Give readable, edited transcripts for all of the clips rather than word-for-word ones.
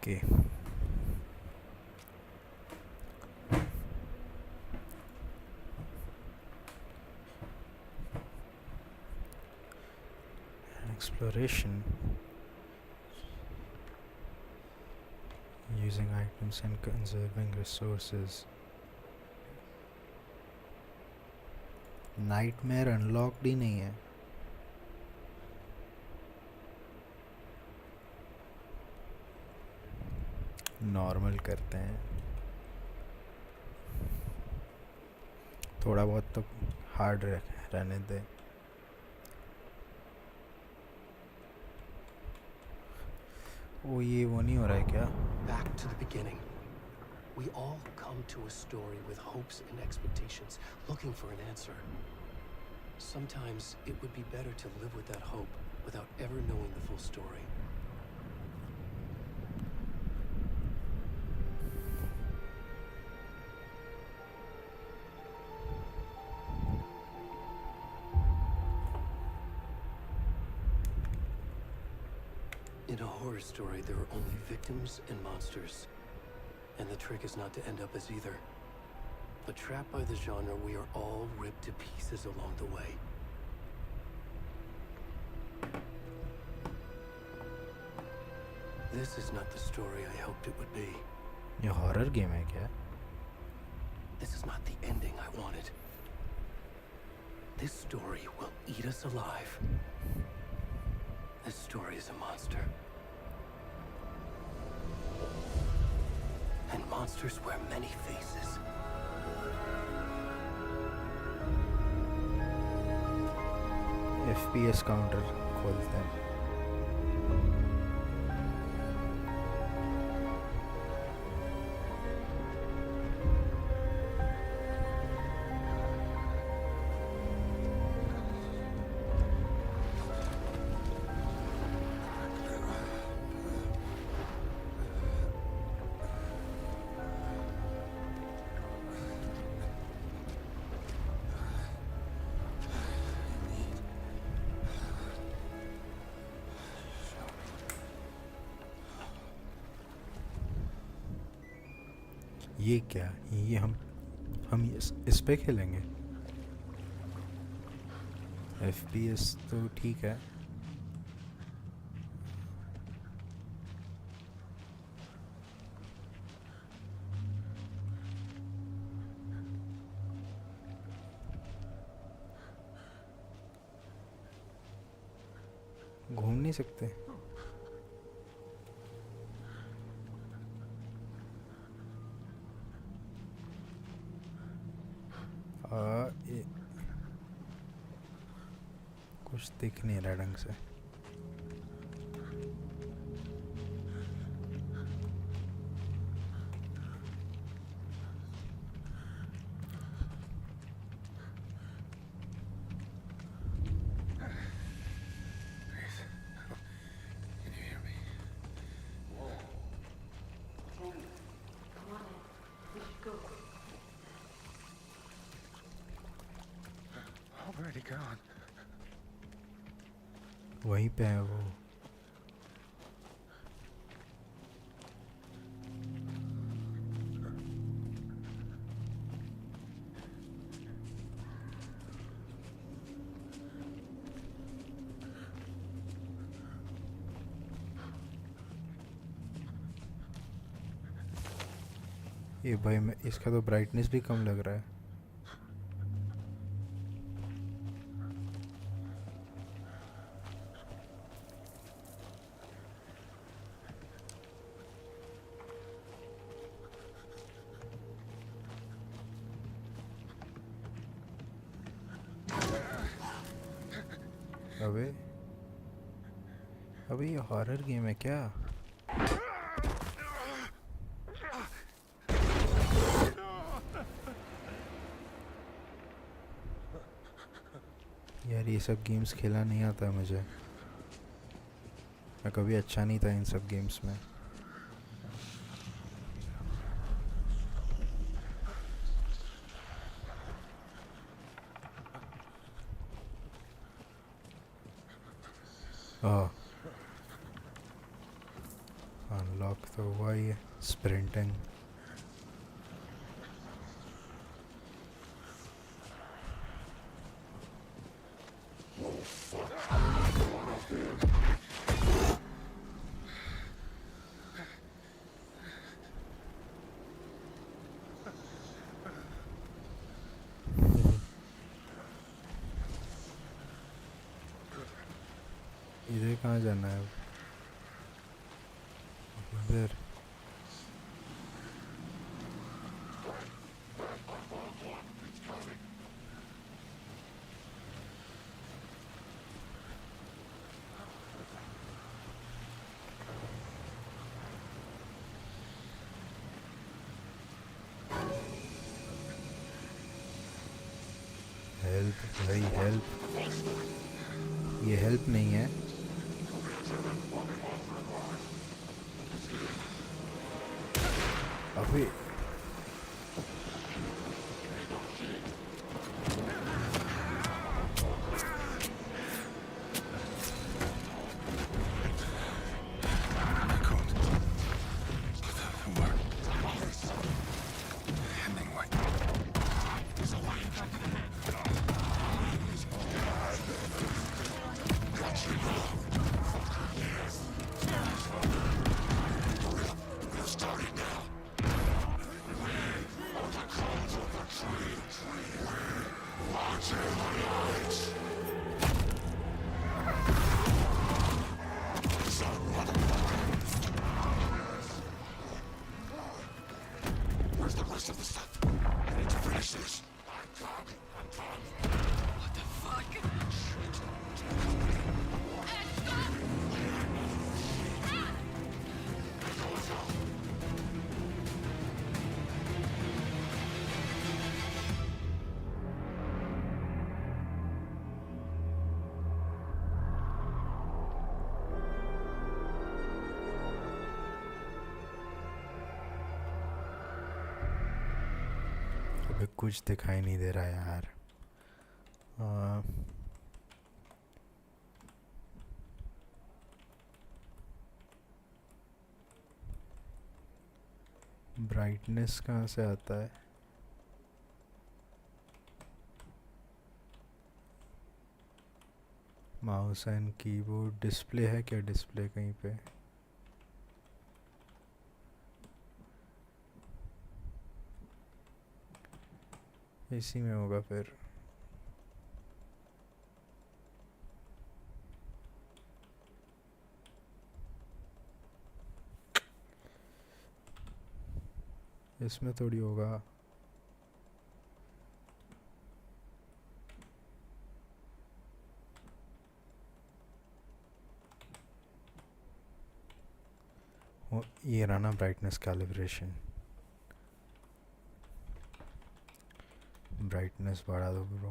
Okay. Exploration using items and conserving resources. Nightmare unlocked ही नहीं है. नॉर्मल करते हैं. थोड़ा बहुत तो हार्ड रहने दे. वो ये वो नहीं हो रहा है क्या? Back to the beginning. We all come to a story with hopes and expectations, looking for an answer. Sometimes it would be better to live with that hope without ever knowing the full story. In a horror story, there are only victims and monsters. And the trick is not to end up as either. But trapped by the genre, we are all ripped to pieces along the way. This is not the story I hoped it would be. ये horror game है क्या? This is not the ending I wanted. This story will eat us alive. This story is a monster. And monsters wear many faces. FPS counter खोलते हैं. ये क्या? ये हम इस पे खेलेंगे. FPS तो ठीक है. घूम नहीं सकते. कुछ दिख नहीं रहा ढंग से. Already gone. वहीं पे है वो. ये भाई मैं इसका तो ब्राइटनेस भी कम लग रहा है. अबे ये हॉरर गेम है क्या? यार ये सब गेम्स खेला नहीं आता मुझे. मैं कभी अच्छा नहीं था इन सब गेम्स में. अनलॉक तो हुआ ही है स्प्रिंटिंग. इधर कहाँ जाना है? इधर. हेल्प भाई हेल्प. ये हेल्प नहीं है. अबे My God. What? Hemingway. Where's the rest of the stuff? I need to finish this. What the fuck? अबे कुछ दिखाई नहीं दे रहा यार. ब्राइटनेस कहाँ से आता है? Mouse and keyboard. डिस्प्ले है क्या? डिस्प्ले कहीं पे? इसी में होगा फिर. इसमें थोड़ी होगा. ये रहा ना ब्राइटनेस कैलिब्रेशन. ब्राइटनेस बढ़ा दो bro.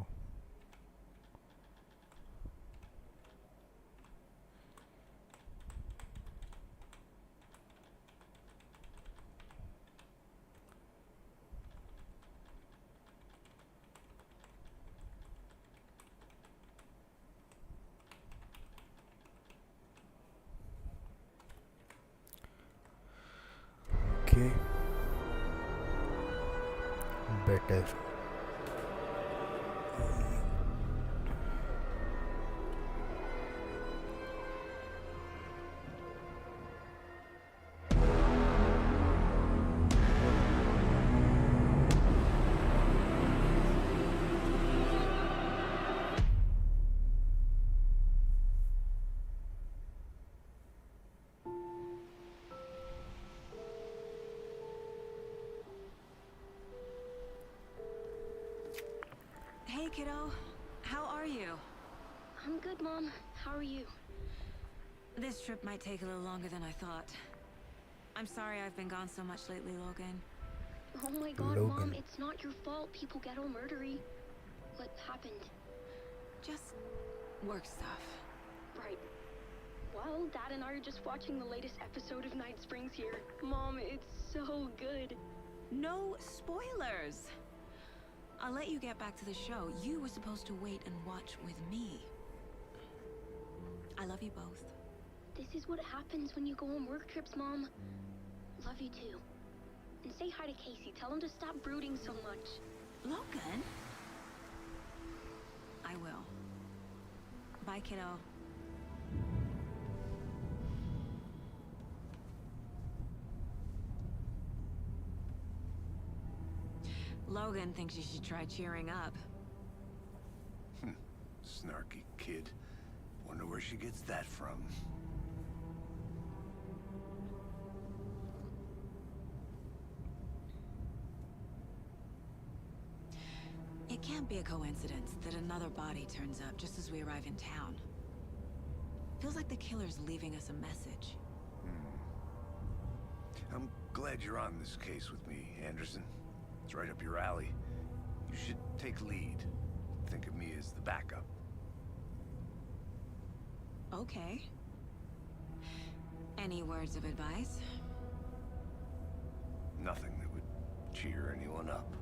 Okay better. Hey, kiddo. How are you? I'm good, Mom. How are you? This trip might take a little longer than I thought. I'm sorry I've been gone so much lately, Logan. Oh my god, Logan. Mom, it's not your fault people get all murdery. What happened? Just work stuff. Right. Well, Dad and I are just watching the latest episode of Night Springs here. Mom, it's so good. No spoilers! I'll let you get back to the show. You were supposed to wait and watch with me. I love you both. This is what happens when you go on work trips, Mom. Love you too. And say hi to Casey. Tell him to stop brooding so much. Logan? I will. Bye, kiddo. Logan thinks you should try cheering up. Snarky kid. Wonder where she gets that from. It can't be a coincidence that another body turns up just as we arrive in town. Feels like the killer's leaving us a message. I'm glad you're on this case with me, Anderson. It's right up your alley. You should take lead. Think of me as the backup. Okay. Any words of advice? Nothing that would cheer anyone up.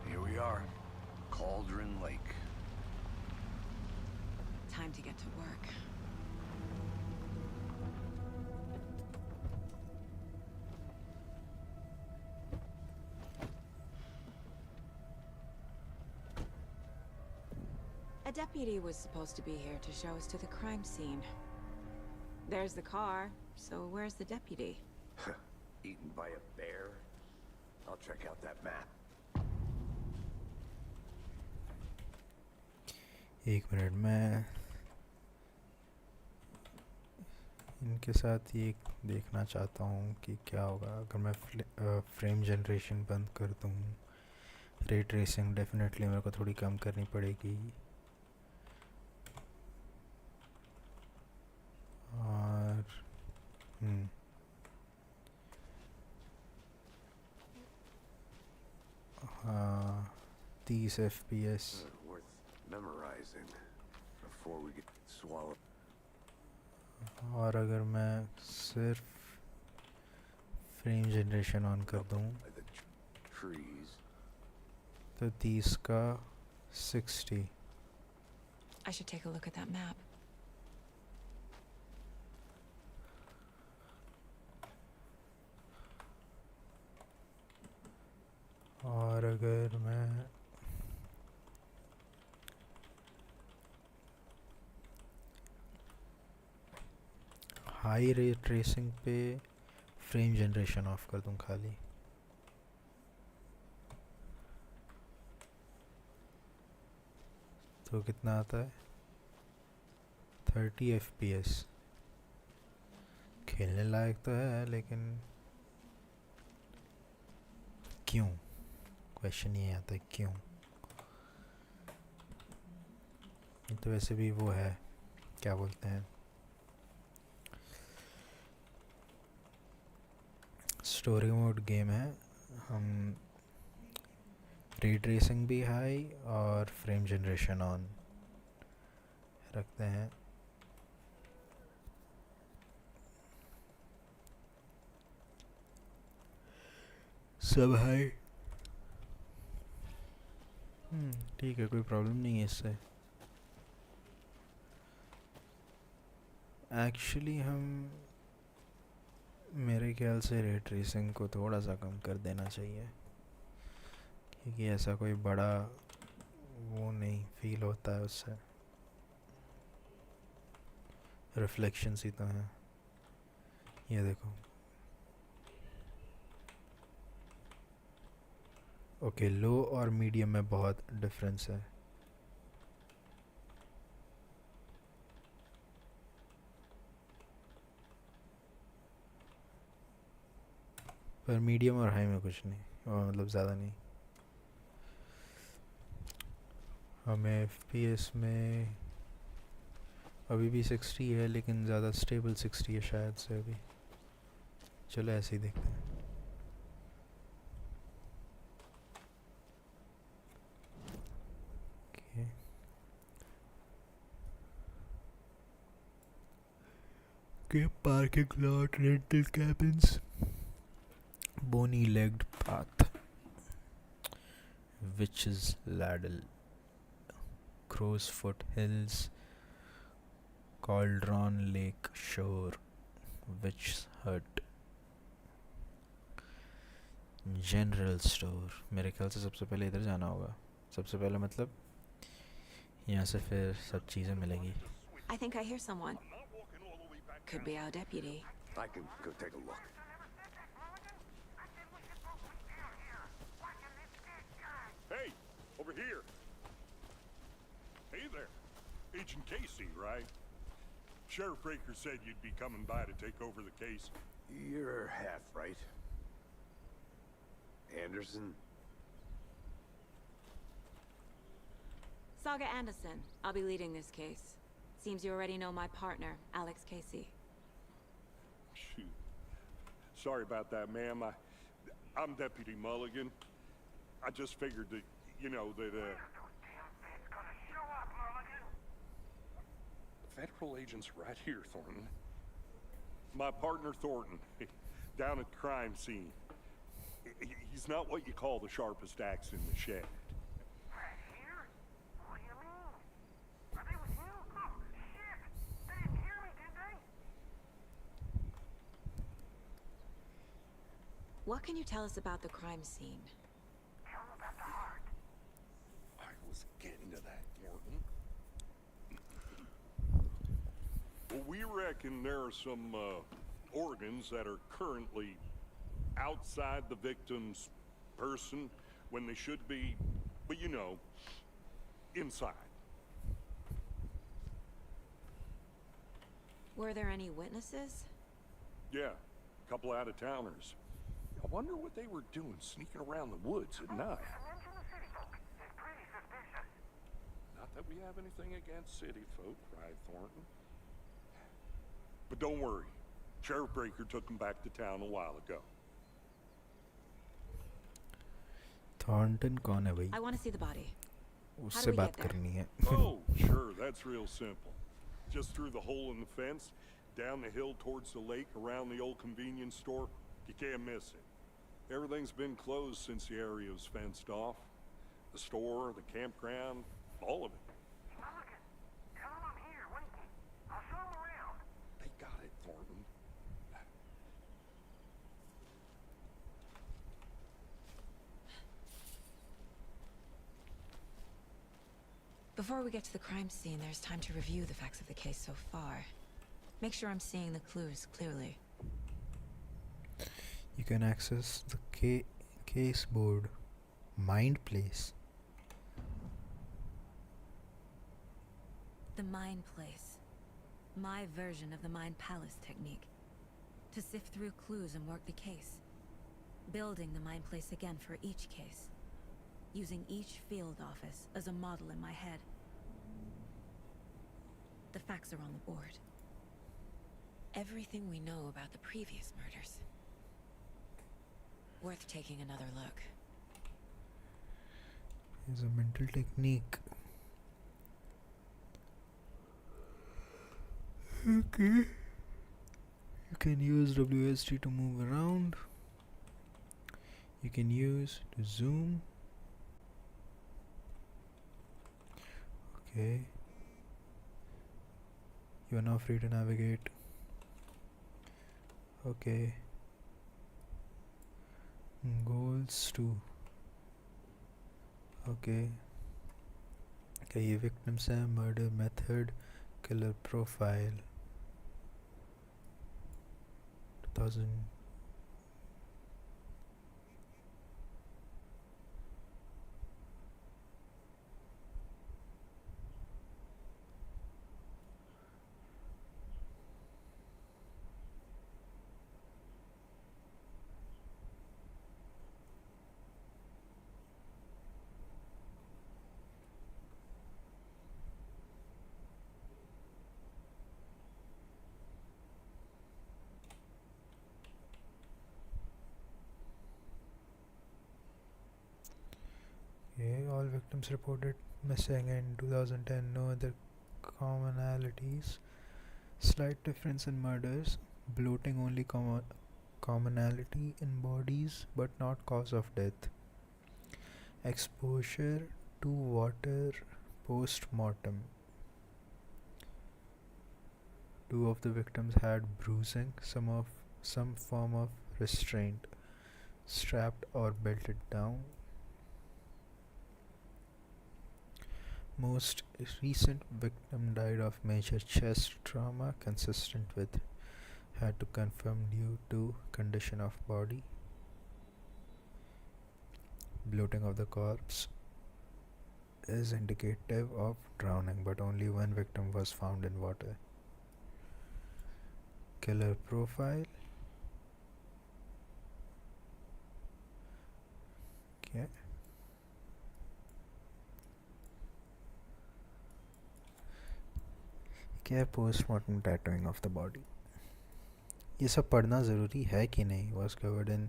Here we are. Cauldron Lake. Time to get to work. A deputy was supposed to be here to show us to the crime scene. There's the car, so where's the deputy? Eaten by a bear? I'll check out that map. एक minute, मैं इनके साथ ये देखना चाहता हूँ कि क्या होगा अगर मैं फ्रेम जनरेशन बंद कर दूँ। रे ट्रेसिंग डेफिनेटली मेरे को थोड़ी कम करनी पड़ेगी। और हाँ, 30 FPS। Worth memorizing before we get swallowed. और अगर मैं सिर्फ फ्रेम जनरेशन ऑन कर दूँ By the trees. तो 30 का 60। I should take a look at that map. और अगर मैं हाई रे ट्रेसिंग पे फ्रेम जनरेशन ऑफ कर दूं खाली, तो कितना आता है? 30 FPS। खेलने लायक तो है, लेकिन क्यों? क्वेश्चन ये आता है क्यों। ये तो वैसे भी वो है, क्या बोलते हैं, स्टोरी मोड गेम है। हम रे ट्रेसिंग भी हाई और फ्रेम जनरेशन ऑन रखते हैं। सब हाई, ठीक है, कोई प्रॉब्लम नहीं है इससे। एक्चुअली हम मेरे ख्याल से रे ट्रेसिंग को थोड़ा सा कम कर देना चाहिए, क्योंकि ऐसा कोई बड़ा वो नहीं फील होता है उससे। रिफ्लेक्शंस ही तो हैं, ये देखो। ओके, लो और मीडियम में बहुत डिफरेंस है। पर मीडियम और हाई में कुछ नहीं, और मतलब ज़्यादा नहीं। हमें FPS में अभी भी 60 है, लेकिन ज़्यादा स्टेबल 60 है शायद से अभी। चलो ऐसे ही देखते हैं। के parking lot, rental cabins, bony legged path. Witch's Ladle, Crow's Foot Hills, Cauldron Lake Shore, Witch's Hut, general store. मेरे ख्याल से सबसे पहले इधर जाना होगा. सबसे पहले मतलब यहाँ से फिर सब चीज़ें मिलेंगी. I think I hear someone. Could be our deputy. I can go take a look. Hey, over here. Hey there. Agent Casey, right? Sheriff Breaker said you'd be coming by to take over the case. You're half right. Anderson? Saga Anderson. I'll be leading this case. Seems you already know my partner, Alex Casey. Shoot. Sorry about that, ma'am. I'm Deputy Mulligan. I just figured that, Federal agent's right here, Thornton. My partner, Thornton, down at the crime scene. He's not what you call the sharpest axe in the shed. Right here? What do you mean? Are they with you? Oh, shit! They didn't hear me, did they? What can you tell us about the crime scene? Tell them about the heart. I was getting to that, Thornton. Well, we reckon there are some organs that are currently outside the victim's person when they should be, but inside. Were there any witnesses? Yeah, a couple out-of-towners. I wonder what they were doing sneaking around the woods at night. Mention the city folk. It's pretty suspicious. Not that we have anything against city folk, cried Thornton. But don't worry. Sheriff Breaker took them back to town a while ago. Thornton कौन है भाई? I want to see the body. उससे we बात get there? करनी है. Oh, sure, that's real simple. Just through the hole in the fence, down the hill towards the lake, around the old convenience store. You can't miss it. Everything's been closed since the area was fenced off. The store, the campground, all of it. Mulligan, tell them I'm here. Wait. I'll show them around. They got it, Thornton. Before we get to the crime scene, there's time to review the facts of the case so far. Make sure I'm seeing the clues clearly. You can access the case board. Mind Place. The Mind Place. My version of the Mind Palace technique. To sift through clues and work the case. Building the Mind Place again for each case. Using each field office as a model in my head. The facts are on the board. Everything we know about the previous murders. Worth taking another look. Is a mental technique. Okay. You can use WSD to move around. You can use to zoom. Okay. You are now free to navigate. Okay. Goals too. Okay. Okay, ये victims है, murder method, killer profile. 2000. Okay, all victims reported missing in 2010. No other commonalities. Slight difference in murders. Bloating only commonality in bodies, but not cause of death. Exposure to water post-mortem. Two of the victims had bruising, some form of restraint, strapped or belted down. Most recent victim died of major chest trauma consistent with had to confirm due to condition of body. Bloating of the corpse is indicative of drowning, but only one victim was found in water. Killer profile. Okay. क्या postmortem tattooing of the body. ये सब पढ़ना ज़रूरी है कि नहीं. was covered in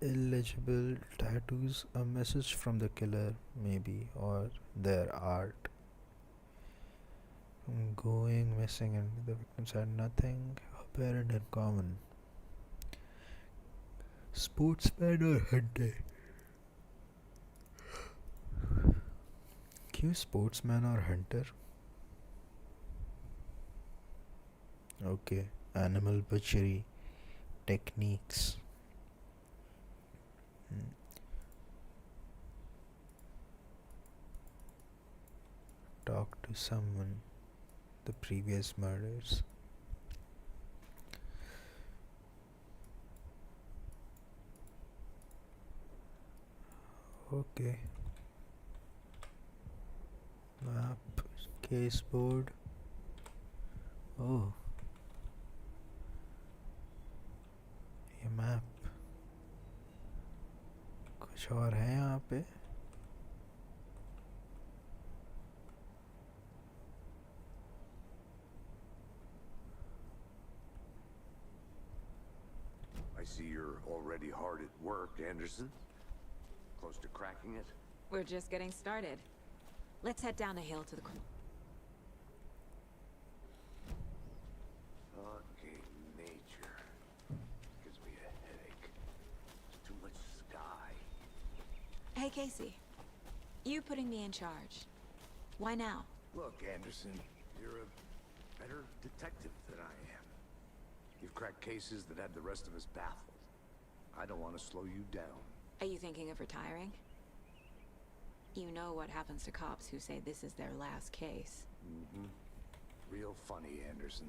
illegible tattoos, a message from the killer maybe, or their art. Going missing and the victims had nothing apparent in common. Sportsman or hunter. क्यों sportsman or hunter? Okay, animal butchery techniques. Talk to someone. The previous murders. Okay. Map, case board. Oh. ये map कुछ और है यहाँ पे. I see you're already hard at work, Anderson. Close to cracking it? We're just getting started. Let's head down the hill to the Fucking nature. Gives me a headache. There's too much sky. Hey, Casey. You putting me in charge. Why now? Look, Anderson, you're a better detective than I am. You've cracked cases that had the rest of us baffled. I don't want to slow you down. Are you thinking of retiring? You know what happens to cops who say this is their last case. Mm-hmm. Real funny, Anderson.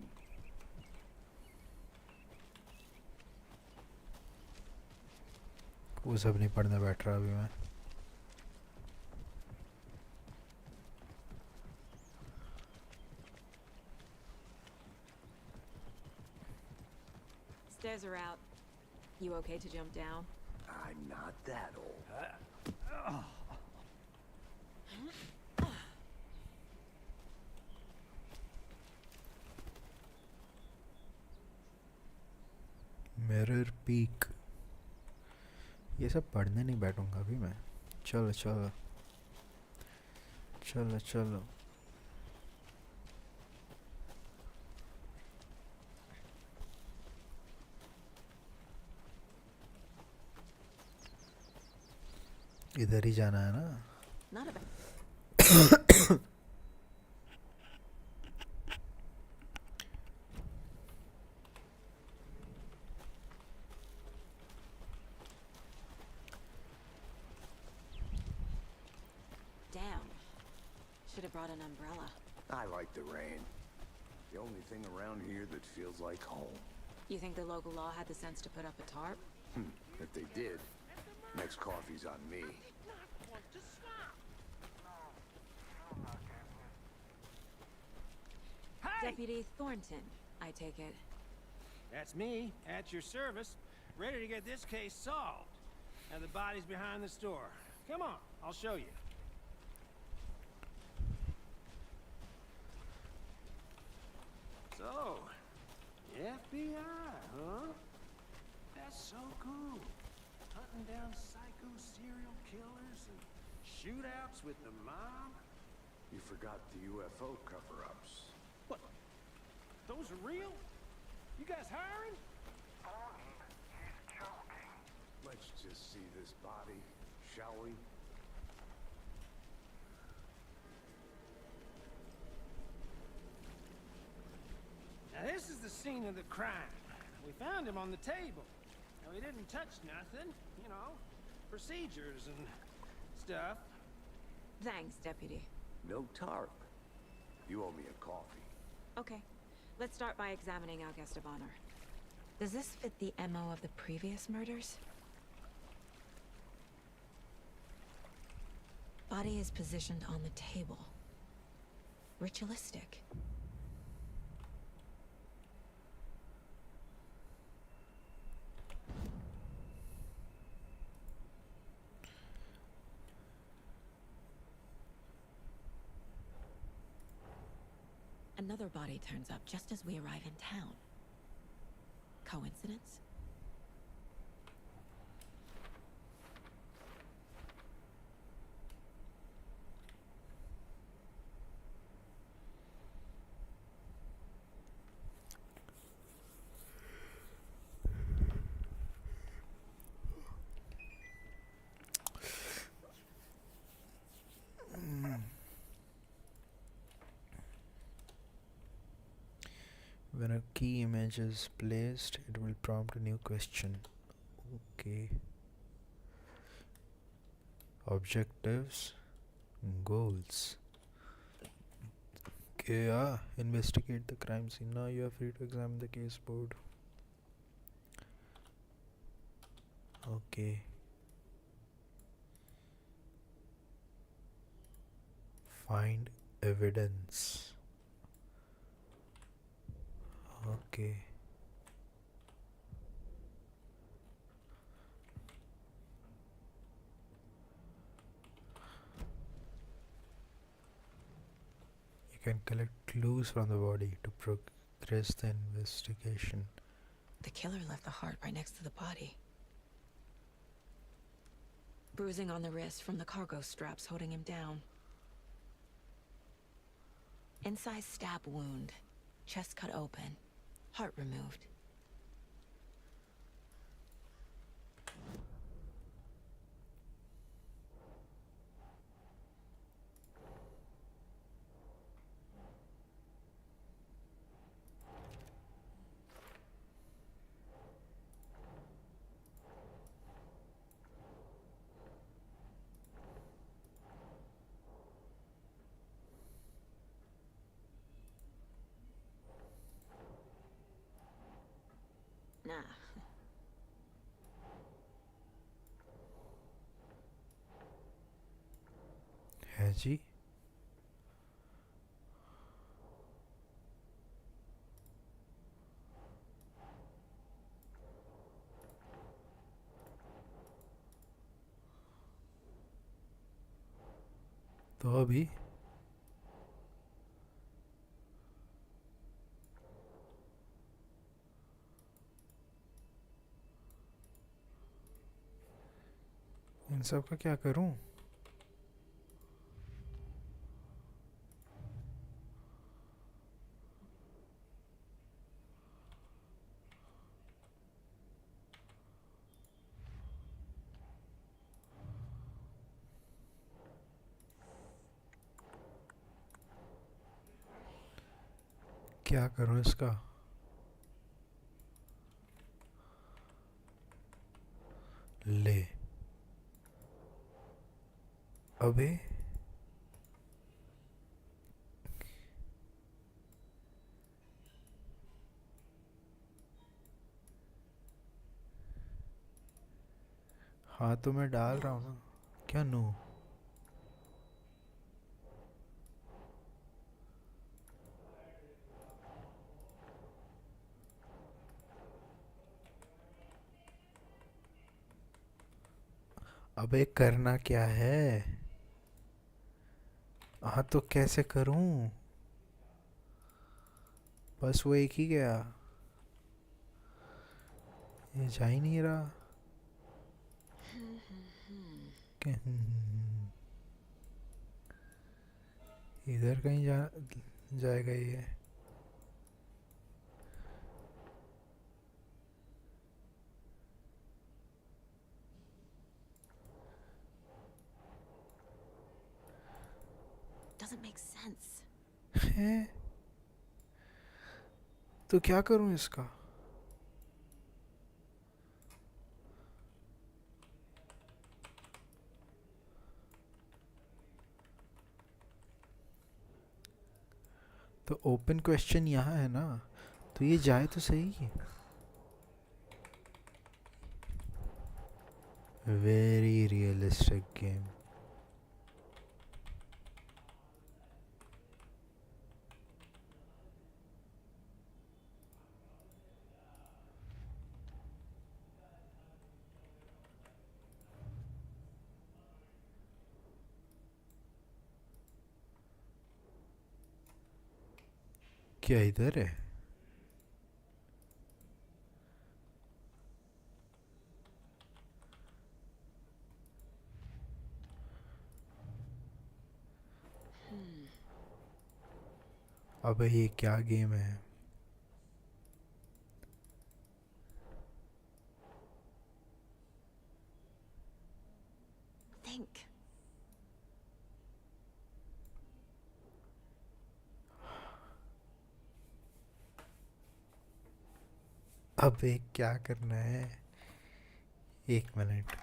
वो सब नहीं पढ़ने बैठ रहा अभी मैं. Stairs are out. You okay to jump down? I'm not that old. Mirror peak. ये सब पढ़ने नहीं बैठूंगा अभी मैं. चलो चलो चलो चलो. इधर ही जाना है ना. Not a bad. Damn. Should have brought an umbrella. I like the rain. The only thing around here that feels like home. You think the local law had the sense to put up a tarp? If they did, next coffee's on me. Deputy Thornton, I take it. That's me, at your service, ready to get this case solved. And the body's behind the store. Come on, I'll show you. So, FBI, huh? That's so cool. Hunting down psycho serial killers and shootouts with the mob. You forgot the UFO cover-ups. What? Those are real? You guys hiring? Let's just see this body, shall scene of the crime. We found him on the table. Now, he didn't touch nothing, you know, procedures and stuff. Thanks, Deputy. No tarp. You owe me a coffee. Okay, let's start by examining our guest of honor. Does this fit the MO of the previous murders? Body is positioned on the table. Ritualistic. Another body turns up just as we arrive in town. Coincidence? When a key image is placed, it will prompt a new question. Okay. Objectives, goals. Okay, investigate the crime scene. Now you are free to examine the case board. Okay. Find evidence. Okay. You can collect clues from the body to progress the investigation. The killer left the heart right next to the body. Bruising on the wrist from the cargo straps holding him down. Incised stab wound. Chest cut open. Heart removed. Nah. है जी. तो अभी इन सब का क्या करूं? क्या करूं इसका? ले अबे हाँ तो मैं डाल रहा हूँ ना. क्या नो? अबे करना क्या है? हाँ तो कैसे करूं? बस वो एक ही गया. ये जा ही नहीं रहा. क्या? इधर कहीं जाएगा ये. Doesn't make sense. हैं? तो क्या करूं इसका? तो ओपन क्वेश्चन यहाँ है ना, तो ये जाए तो सही। Very realistic game. क्या इधर है? अब ये क्या गेम है? Think. अब ये क्या करना है? 1 मिनट।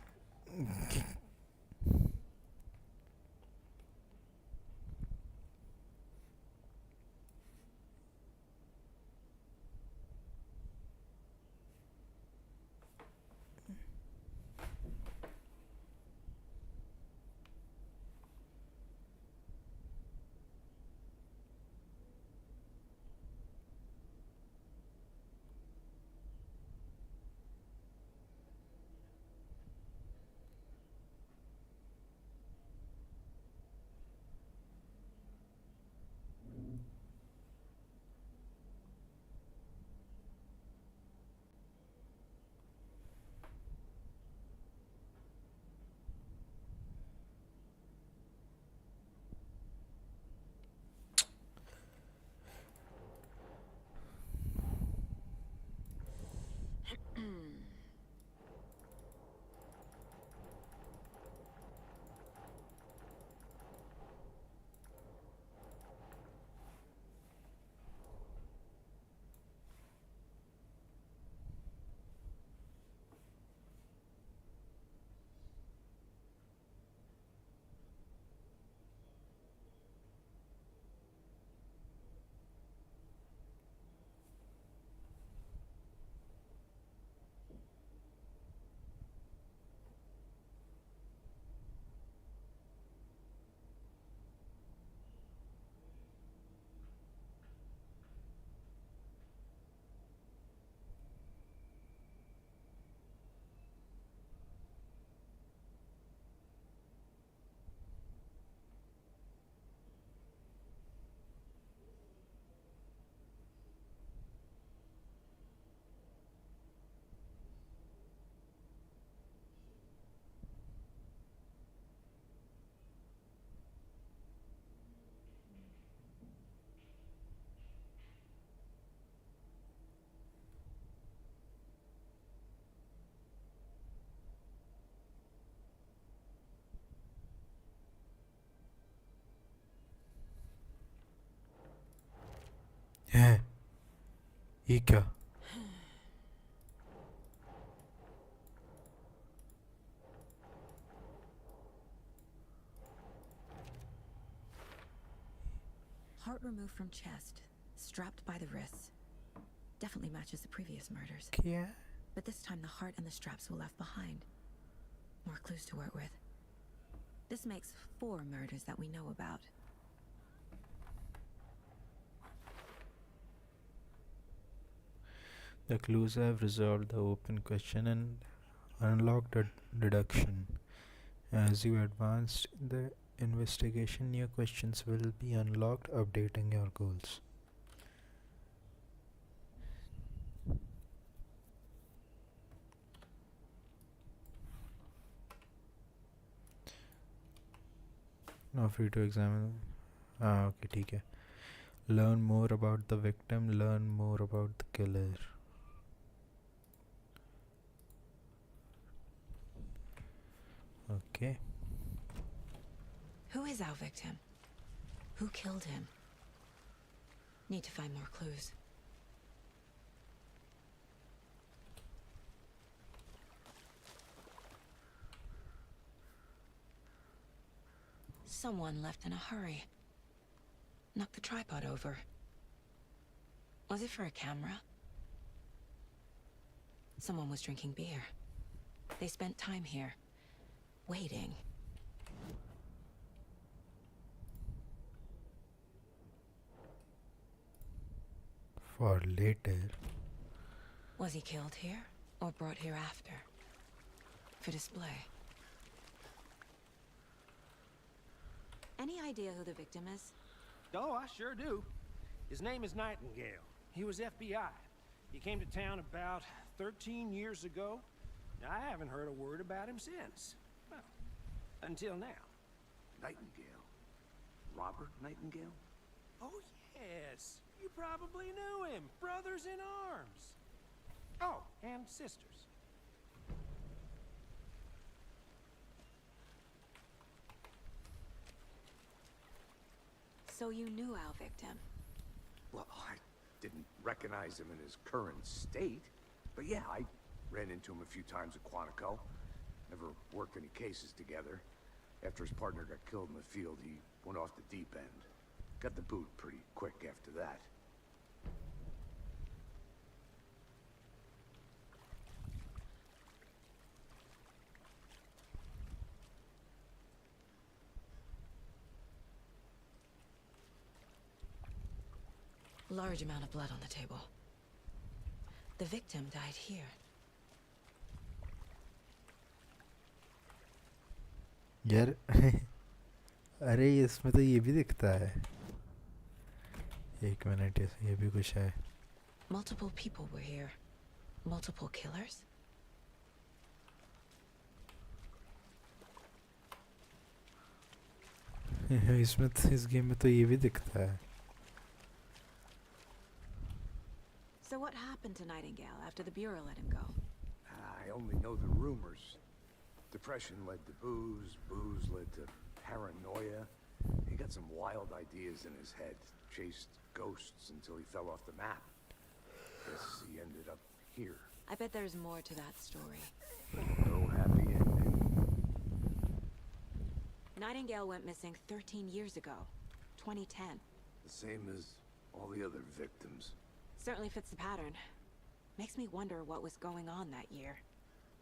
है ये क्या? Heart removed from chest, strapped by the wrists. Definitely matches the previous murders. क्या? But this time the heart and the straps were left behind. More clues to work with. This makes 4 murders that we know about. The clues have resolved the open question and unlocked a deduction. As you advance in the investigation, new questions will be unlocked, updating your goals. Now free to examine. Okay, ठीक है. Learn more about the victim. Learn more about the killer. Okay. Who is our victim? Who killed him? Need to find more clues. Someone left in a hurry. Knocked the tripod over. Was it for a camera? Someone was drinking beer. They spent time here, waiting. For later. Was he killed here, or brought here after? For display. Any idea who the victim is? Oh, I sure do. His name is Nightingale. He was FBI. He came to town about 13 years ago. I haven't heard a word about him since. Well, until now. Nightingale? Robert Nightingale? Oh, yes. You probably knew him. Brothers in arms. Oh, and sisters. So you knew our victim? Well, I didn't recognize him in his current state. But yeah, I ran into him a few times at Quantico. Never worked any cases together. After his partner got killed in the field, he went off the deep end. Got the boot pretty quick after that. Large amount of blood on the table. The victim died here. यार अरे इसमें तो ये भी दिखता है. एक minute, ये भी कुछ है. Multiple people were here. Multiple killers? इसमें इस गेम में तो ये भी दिखता है. So what happened to Nightingale after the Bureau let him go? I only know the rumors. Depression led to booze, booze led to paranoia. He got some wild ideas in his head, chased ghosts until he fell off the map. Guess he ended up here. I bet there's more to that story. No happy ending. Nightingale went missing 13 years ago. 2010. The same as all the other victims. Certainly fits the pattern. Makes me wonder what was going on that year.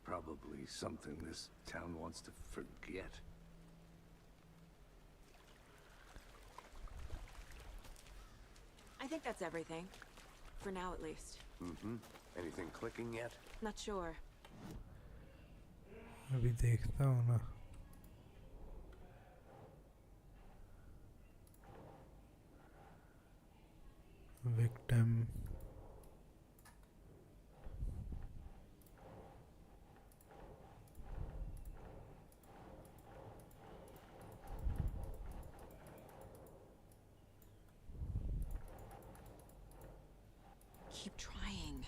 Probably something this town wants to forget. I think that's everything. For now, at least. Mm-hmm. Anything clicking yet? Not sure. अभी देखता हूँ ना. Victim. Keep trying.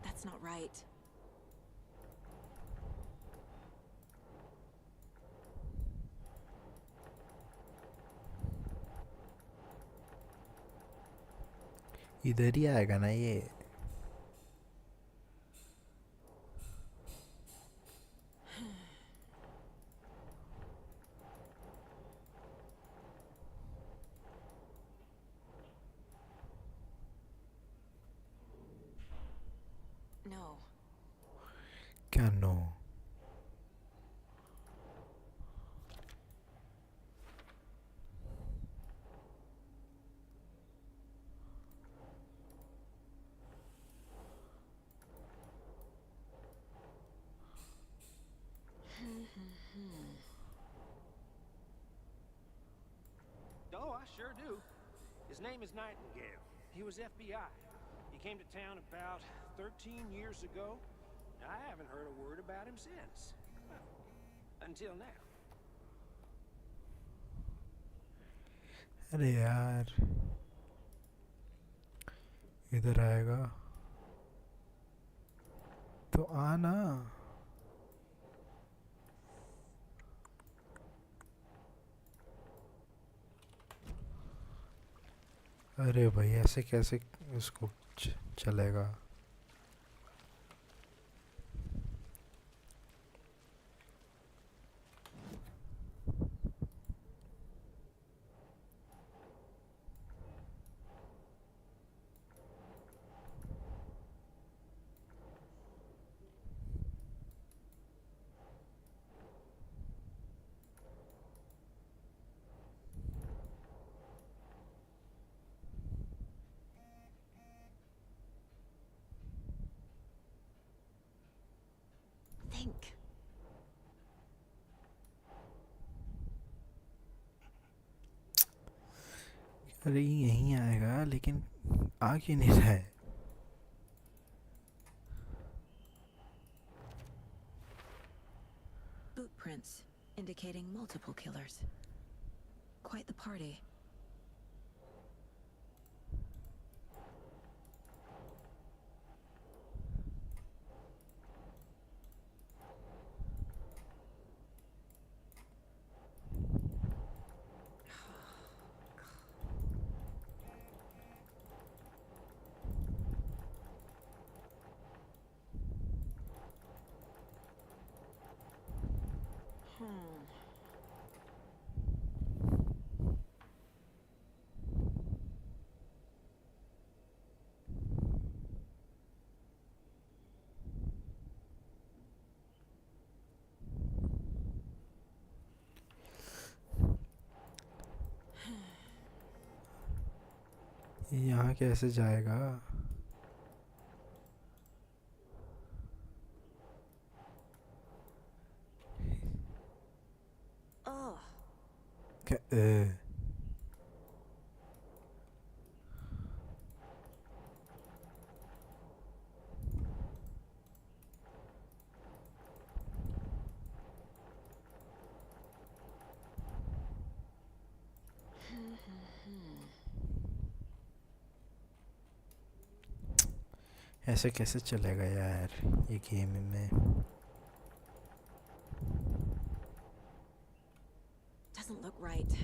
That's not right. इधर ही आएगा ना ये. No. क्या no? I sure do. His name is Nightingale. He was FBI. He came to town about 13 years ago. I haven't heard a word about him since. Well, until now. अरे यार इधर आएगा तो आना। अरे भाई ऐसे कैसे इसको चलेगा। Think. अरे यहीं आएगा लेकिन आ क्यों नहीं रहा है। Boot prints indicating multiple killers. Quite the party. यहाँ कैसे जाएगा। Oh. ऐसे कैसे चलेगा यार ये गेम में। Doesn't look right.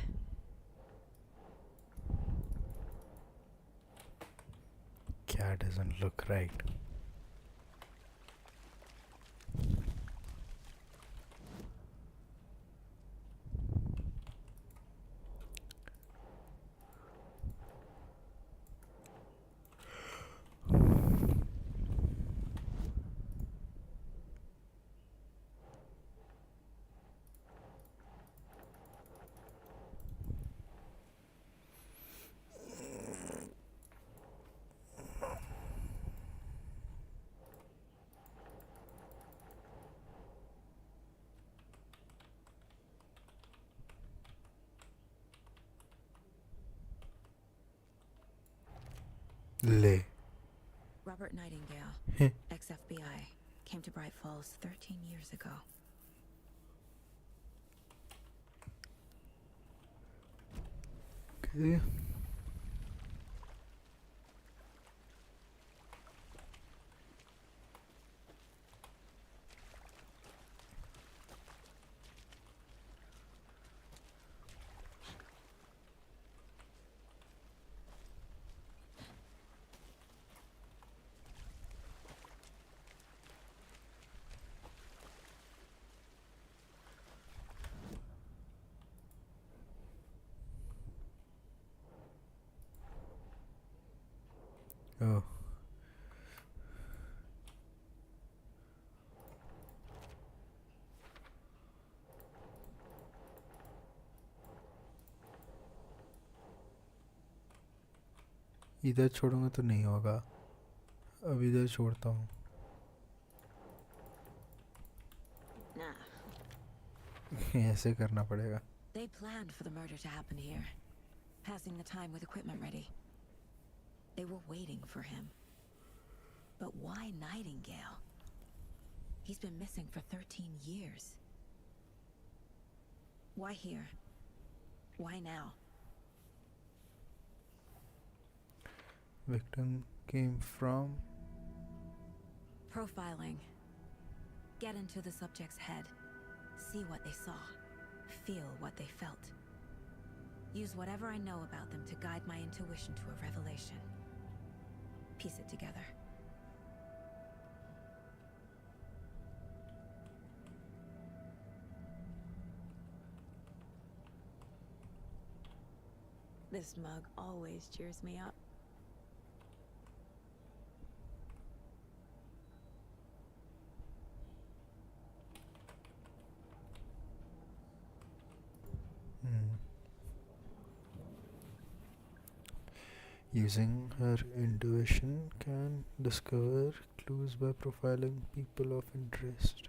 क्या doesn't look right? ले Robert Nightingale, Heh. ex-FBI, came to Bright Falls 13 years ago. Okay. Oh. इधर छोड़ूंगा तो नहीं होगा। अब इधर छोड़ता हूँ। Nah. ऐसे करना पड़ेगा। They planned for the murder to happen here. passing the time with equipment ready. They were waiting for him. But why Nightingale? He's been missing for 13 years. Why here? Why now? Victim came from. Profiling. Get into the subject's head. See what they saw. Feel what they felt. Use whatever I know about them to guide my intuition to a revelation. Piece it together. This mug always cheers me up. Using her intuition can discover clues by profiling people of interest.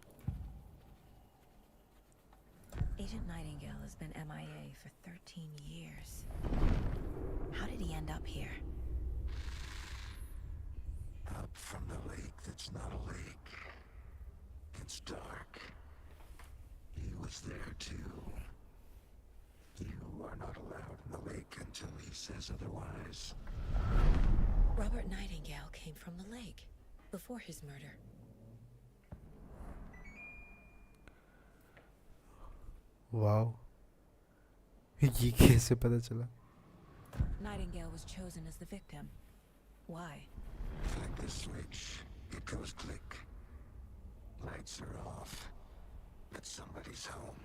Agent Nightingale has been MIA for 13 years. How did he end up here? Up from the lake that's not a lake. It's dark. He was there too. You are not allowed in the lake until he says otherwise. Robert Nightingale came from the lake before his murder. Wow. ये कैसे पता चला? Nightingale was chosen as the victim. Why? Flick the switch. It goes click. Lights are off. But somebody's home.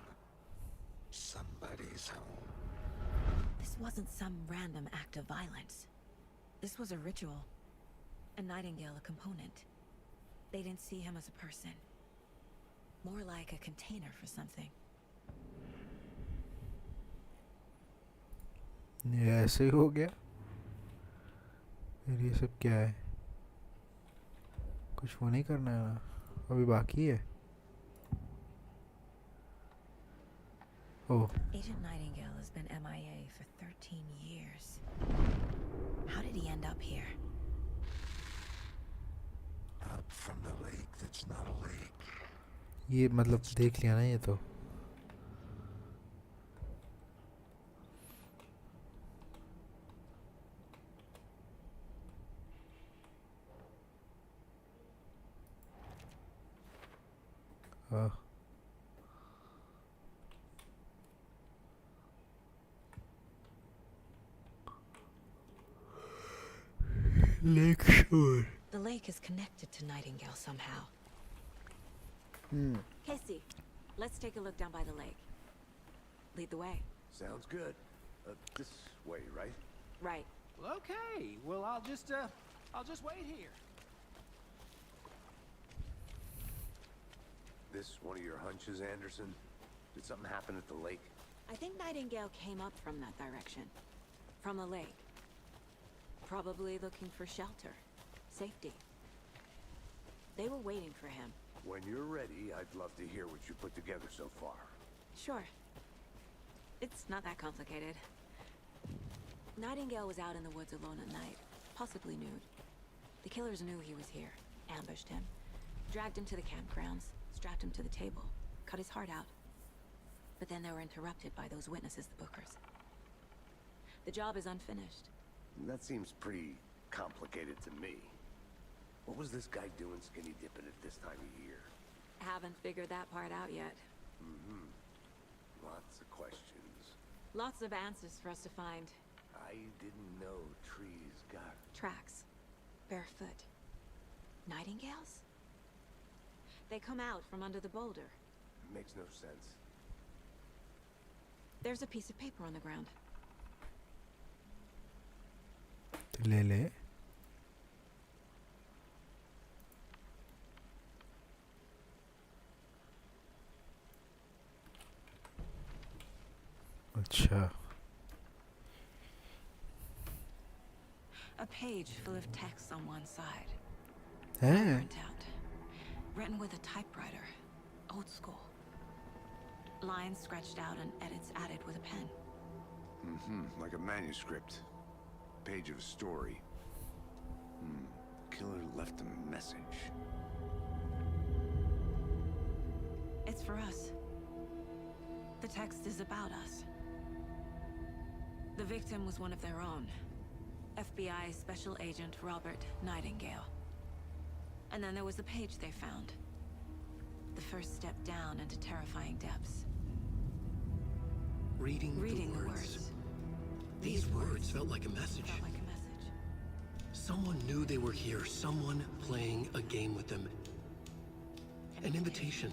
Somebody's home. This wasn't some random act of violence. This was a ritual. And Nightingale a component. They didn't see him as a person. More like a container for something. ये ऐसे ही हो गया? फिर ये सब क्या है? कुछ वो नहीं करना है ना? अभी बाकी है? Oh. Agent Nightingale has been MIA for 13 years. How did he end up here? Up from the lake that's not a lake. ये मतलब देख लिया ना ये तो. Lake shore. The lake is connected to Nightingale somehow. Casey, let's take a look down by the lake. Lead the way. Sounds good. This way, right? Right. Well, okay. Well, I'll just wait here. This one of your hunches, Anderson? Did something happen at the lake? I think Nightingale came up from that direction. From the lake. Probably looking for shelter. Safety. They were waiting for him. When you're ready, I'd love to hear what you put together so far. Sure. It's not that complicated. Nightingale was out in the woods alone at night, possibly nude. The killers knew he was here, ambushed him, dragged him to the campgrounds, strapped him to the table, cut his heart out. But then they were interrupted by those witnesses, the Bookers. The job is unfinished. That seems pretty complicated to me. What was this guy doing skinny dipping at this time of year? Haven't figured that part out yet. Lots of questions. Lots of answers for us to find. I didn't know trees got... Tracks. Barefoot. Nightingales? They come out from under the boulder. Makes no sense. There's a piece of paper on the ground. ले ले. अच्छा. A page full of text on one side. हैं? Printout. Written with a typewriter. Old school. Lines scratched out and edits added with a pen. Like a manuscript. Page of a story. Killer left a message. It's for us. The text is about us. The victim was one of their own. FBI Special Agent Robert Nightingale. And then there was the page they found. The first step down into terrifying depths. Reading the words. These words felt like a message. Felt like a message. Someone knew they were here. Someone playing a game with them. An invitation.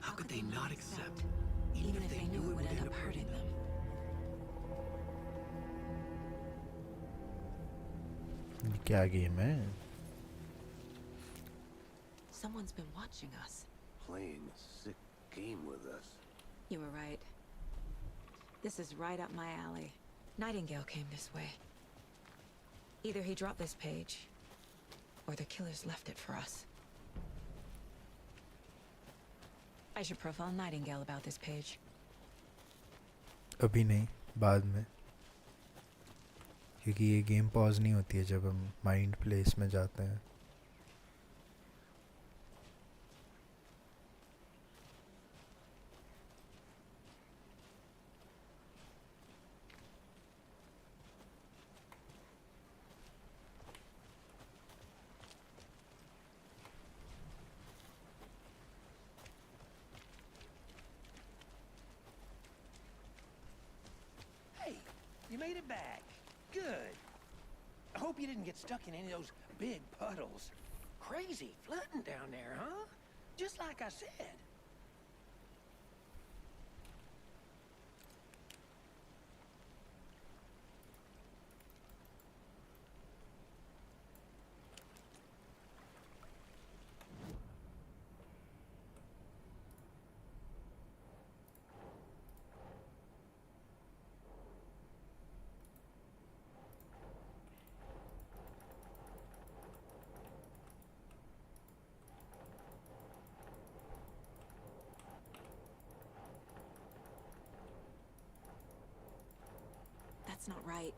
How could they not accept? Even if they knew it would end up hurting them. क्या game है? Someone's been watching us. Playing a sick game with us. You were right. This is right up my alley. Nightingale came this way. Either he dropped this page, or the killers left it for us. I should profile Nightingale about this page. अभी नहीं, बाद में, क्योंकि ये game pause नहीं होती है जब हम माइंड प्लेस में जाते हैं. Hey, you made it back. Good. I hope you didn't get stuck in any of those big puddles. Crazy flooding down there, huh? Just like I said. That's not right.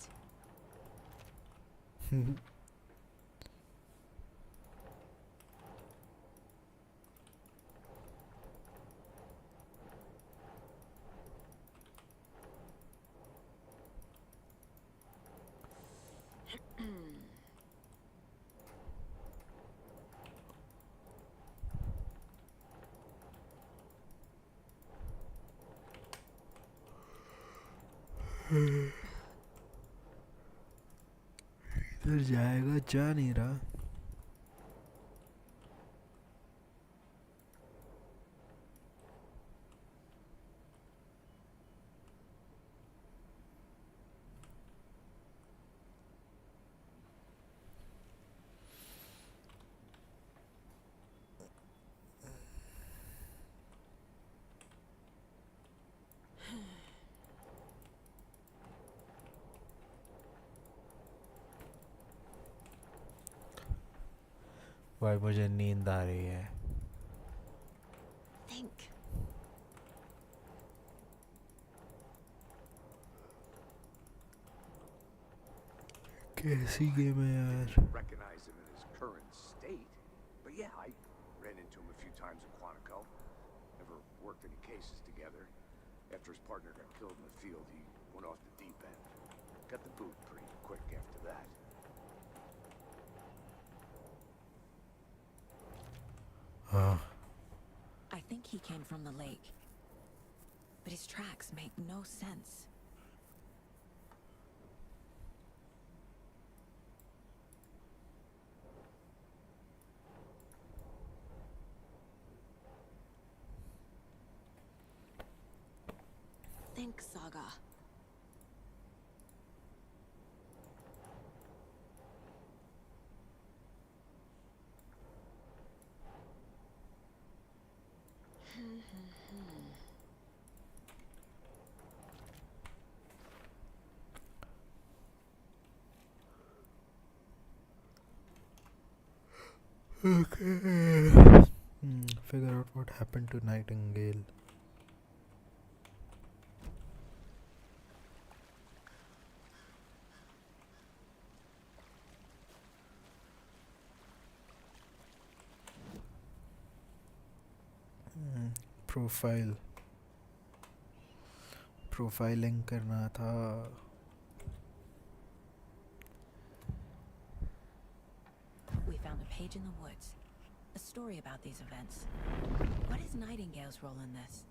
इधर जाएगा, जा नहीं रहा. भाई मुझे नींद आ रही है. Think. कैसी गेम है यार? Recognize him in his current state. But yeah, I ran into him a few times in Quantico. Never worked any cases together. After his partner got killed in the field, he went off the deep end. Got the boot pretty quick after that. I think he came from the lake. But his tracks make no sense. Think, Saga. Okay. Figure out what happened to Nightingale. Profiling करना था. We found a page in the woods. A story about these events. What is Nightingale's role in this?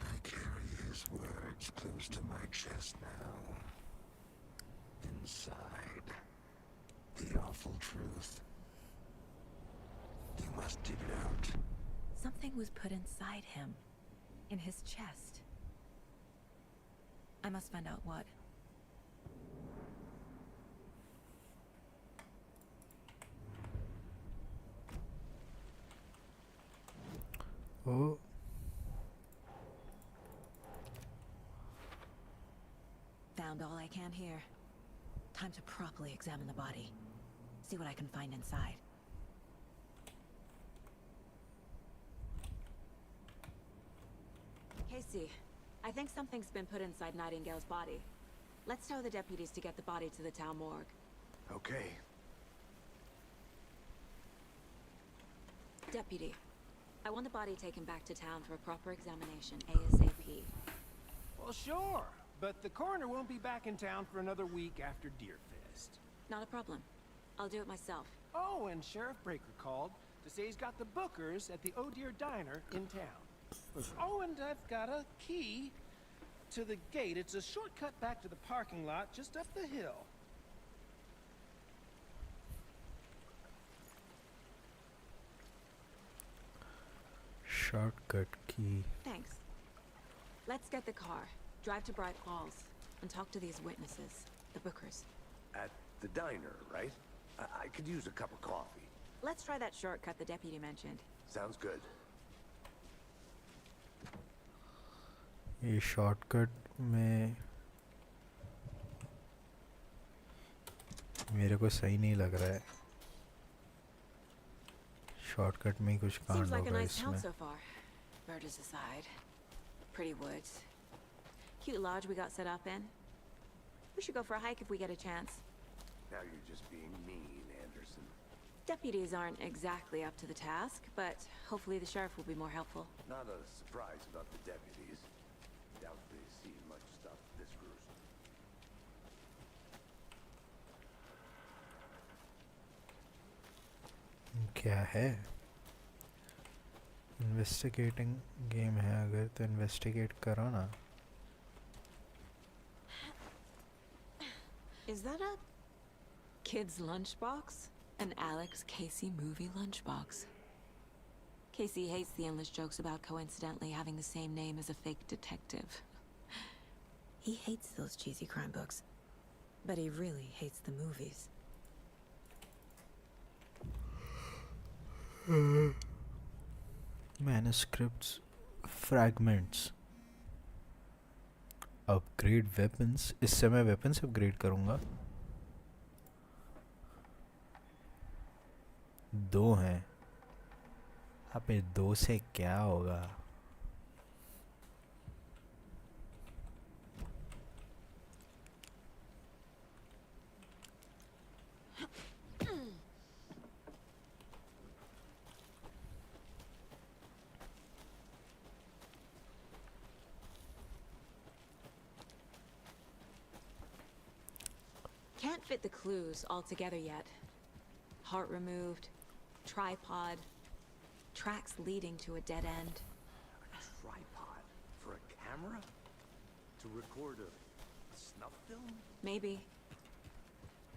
I carry his words close to my chest now. Inside, the awful truth. You must dig it out. Something was put inside him. In his chest. I must find out what. Oh. Found all I can here. Time to properly examine the body. See what I can find inside. Casey, I think something's been put inside Nightingale's body. Let's tell the deputies to get the body to the town morgue. Okay. Deputy, I want the body taken back to town for a proper examination ASAP. Well, sure, but the coroner won't be back in town for another week after Deerfest. Not a problem. I'll do it myself. Oh, and Sheriff Breaker called to say he's got the bookers at the Oh Deer Diner in town. Oh, and I've got a key to the gate. It's a shortcut back to the parking lot just up the hill. Shortcut key. Thanks. Let's get the car, drive to Bright Falls, and talk to these witnesses, the bookers. At the diner, right? I could use a cup of coffee. Let's try that shortcut the deputy mentioned. Sounds good. ये shortcut में मेरे को सही नहीं लग रहा है. Shortcut में ही कुछ Seems कांड like a होगा nice town इसमें. so far. Murders aside. Pretty woods. Cute lodge we got set up in. We should go for a hike if we get a chance. Now you're just being mean, Anderson. Deputies aren't exactly up to the task, but hopefully the sheriff will be more helpful. Not a surprise about the deputies. Doubt they've seen much stuff this gruesome. क्या है? Investigating game है अगर तो investigate करो ना. Is that a kid's lunchbox? An Alex Casey movie lunchbox. Casey hates the endless jokes about coincidentally having the same name as a fake detective. He hates those cheesy crime books. But he really hates the movies. Manuscripts, fragments. Upgrade weapons. इससे मैं weapons upgrade करूँगा. 2 हैं. अबे 2 से क्या होगा? Can't fit the clues all together yet. Heart removed, tripod, tracks leading to a dead end. A tripod? For a camera? To record a snuff film? Maybe.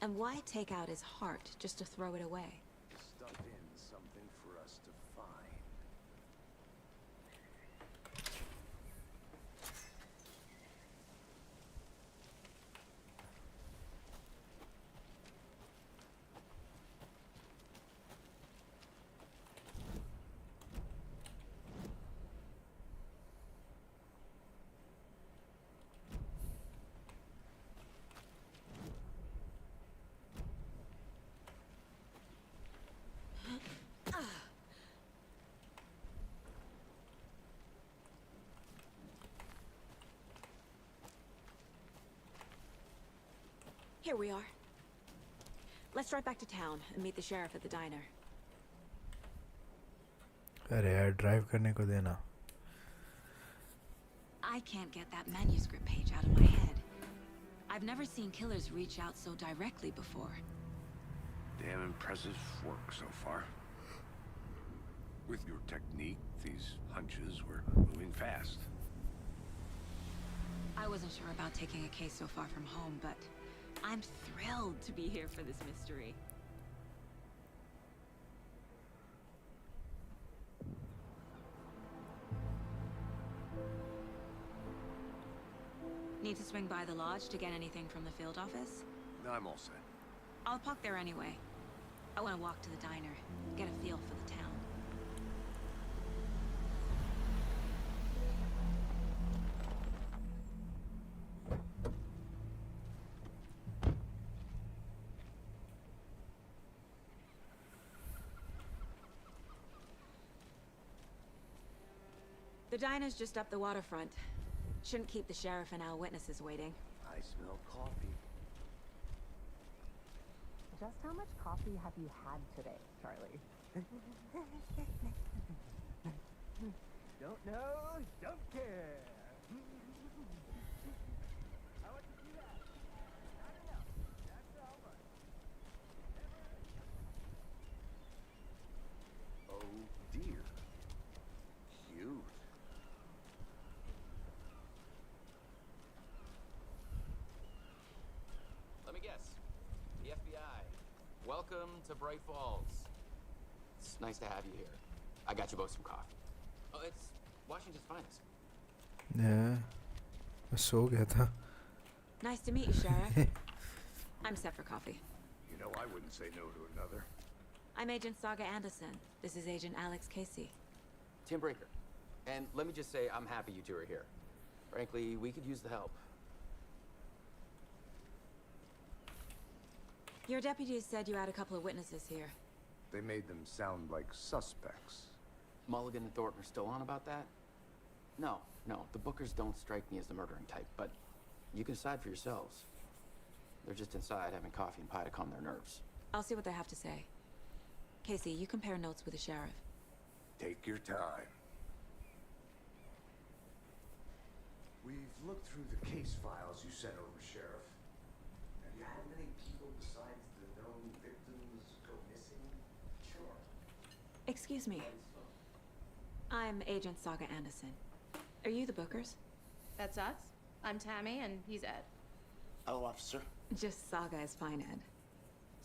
And why take out his heart just to throw it away? Stuff in something for us to find. Here we are. Let's drive back to town and meet the sheriff at the diner. अरे यार drive करने को देना. I can't get that manuscript page out of my head. I've never seen killers reach out so directly before. Damn impressive work so far. With your technique, these hunches were moving fast. I wasn't sure about taking a case so far from home, but I'm thrilled to be here for this mystery. Need to swing by the lodge to get anything from the field office? No, I'm all set. I'll park there anyway. I want to walk to the diner, get a feel for the town. The diner's just up the waterfront. Shouldn't keep the sheriff and our witnesses waiting. I smell coffee. Just how much coffee have you had today, Charlie? Don't know, don't care. I want to see that. I don't know. That's all right. Oh dear. Cute. Let me guess. The FBI. Welcome to Bright Falls. It's nice to have you here. I got you both some coffee. Oh, it's Washington's finest. Yeah, मैं सो गया था. Nice to meet you, Sheriff. I'm set for coffee. You know, I wouldn't say no to another. I'm Agent Saga Anderson. This is Agent Alex Casey. Tim Brinker. And let me just say, I'm happy you two are here. Frankly, we could use the help. Your deputies said you had a couple of witnesses here. They made them sound like suspects. Mulligan and Thornton are still on about that? No, the Bookers don't strike me as the murdering type, but you can decide for yourselves. They're just inside having coffee and pie to calm their nerves. I'll see what they have to say. Casey, you compare notes with the sheriff. Take your time. We've looked through the case files you sent over, Sheriff. Have you had many people besides the known victims go missing? Sure. Excuse me. I'm Agent Saga Anderson. Are you the Bookers? That's us. I'm Tammy, and he's Ed. Hello, officer. Just Saga is fine, Ed.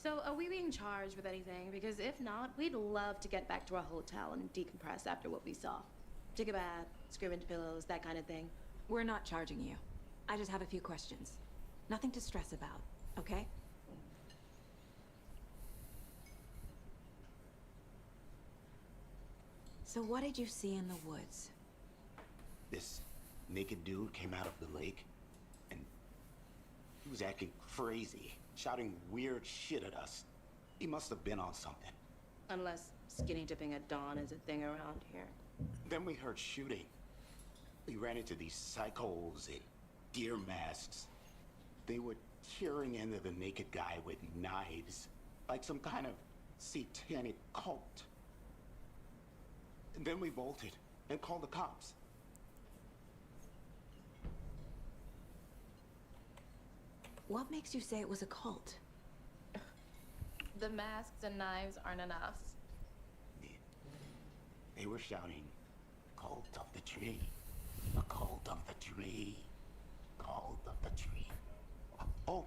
So, are we being charged with anything? Because if not, we'd love to get back to our hotel and decompress after what we saw. Take a bath, scream into pillows, that kind of thing. We're not charging you. I just have a few questions. Nothing to stress about, okay? So what did you see in the woods? This naked dude came out of the lake, and he was acting crazy, shouting weird shit at us. He must have been on something. Unless skinny dipping at dawn is a thing around here. Then we heard shooting. We ran into these psychos in deer masks. They were tearing into the naked guy with knives, like some kind of satanic cult. And then we bolted and called the cops. What makes you say it was a cult? The masks and knives aren't enough. They were shouting, "Cult of the tree, the cult of the tree, cult of the tree." Oh,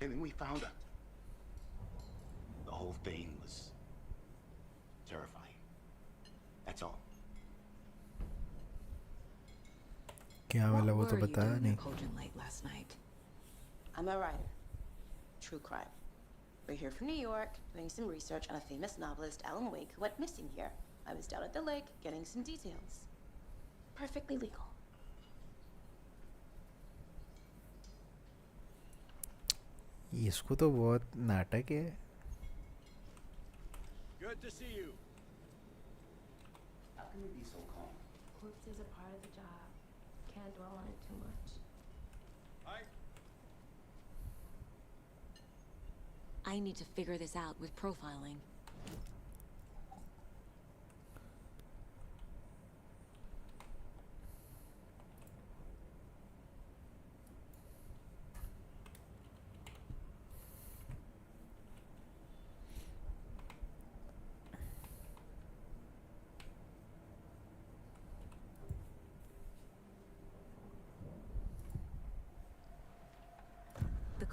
and then we found her. The whole thing was terrifying. That's all. क्या What मिला वो were तो you बताया doing नहीं. at Cauldron Lake last night? I'm a writer. True crime. We're here from New York, doing some research on a famous novelist, Alan Wake, who went missing here. I was down at the lake, getting some details. Perfectly legal. इसको तो बहुत नाटक है. Good to see you. How can we be so calm? Corpse is a part of the job. Can't dwell on it too much. Hi. I need to figure this out with profiling.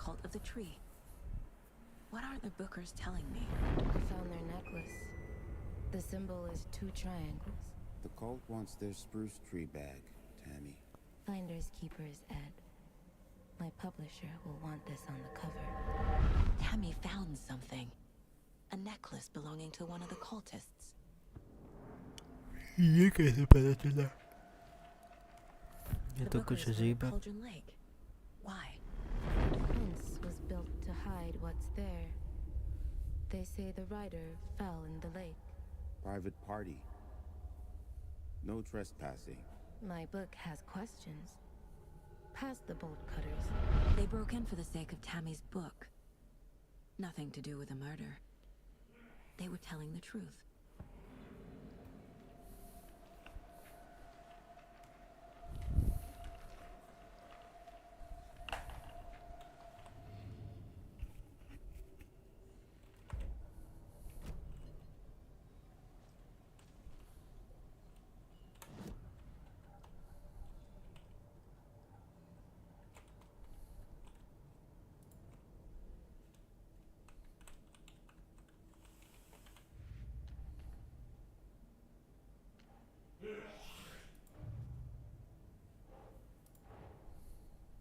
Cult of the Tree. What are the Bookers telling me? I found their necklace. The symbol is 2 triangles. The cult wants their spruce tree bag, Tammy. Finders keepers, Ed. My publisher will want this on the cover. Tammy found something. A necklace belonging to one of the cultists. ये कैसे पता चला? ये The तो कुछ Bookers were अजीब at है. Cauldron Lake. Why? The fence was built to hide what's there. They say the rider fell in the lake. Private party. No trespassing. My book has questions. Past the bolt cutters. They broke in for the sake of Tammy's book. Nothing to do with the murder. They were telling the truth.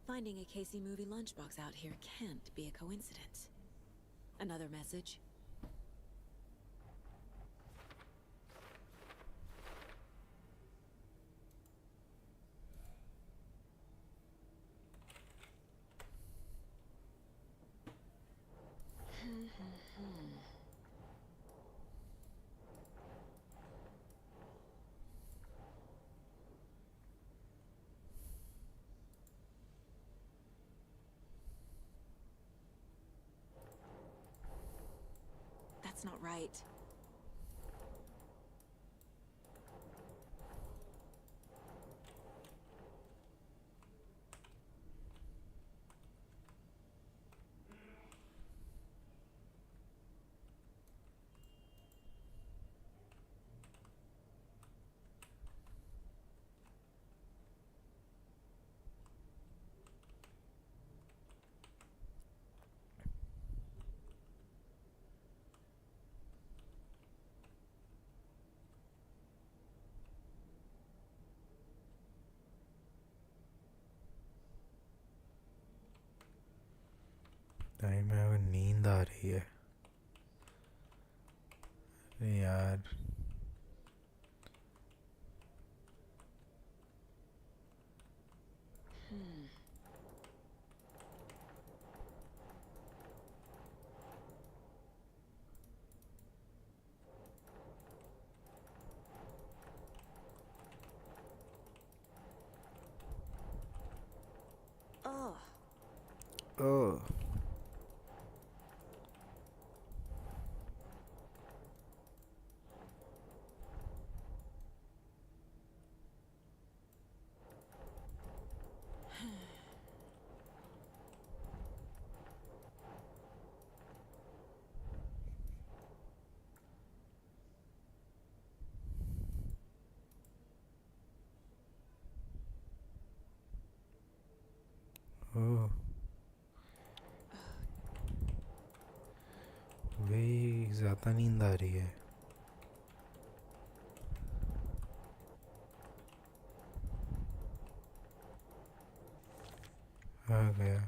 Finding a Casey movie lunchbox out here can't be a coincidence. Another message? That's not right. Time में अगर नींद आ रही है. अरे यार. Oh. Oh. Oh. वही ज़्यादा नींद आ रही है. आ गया.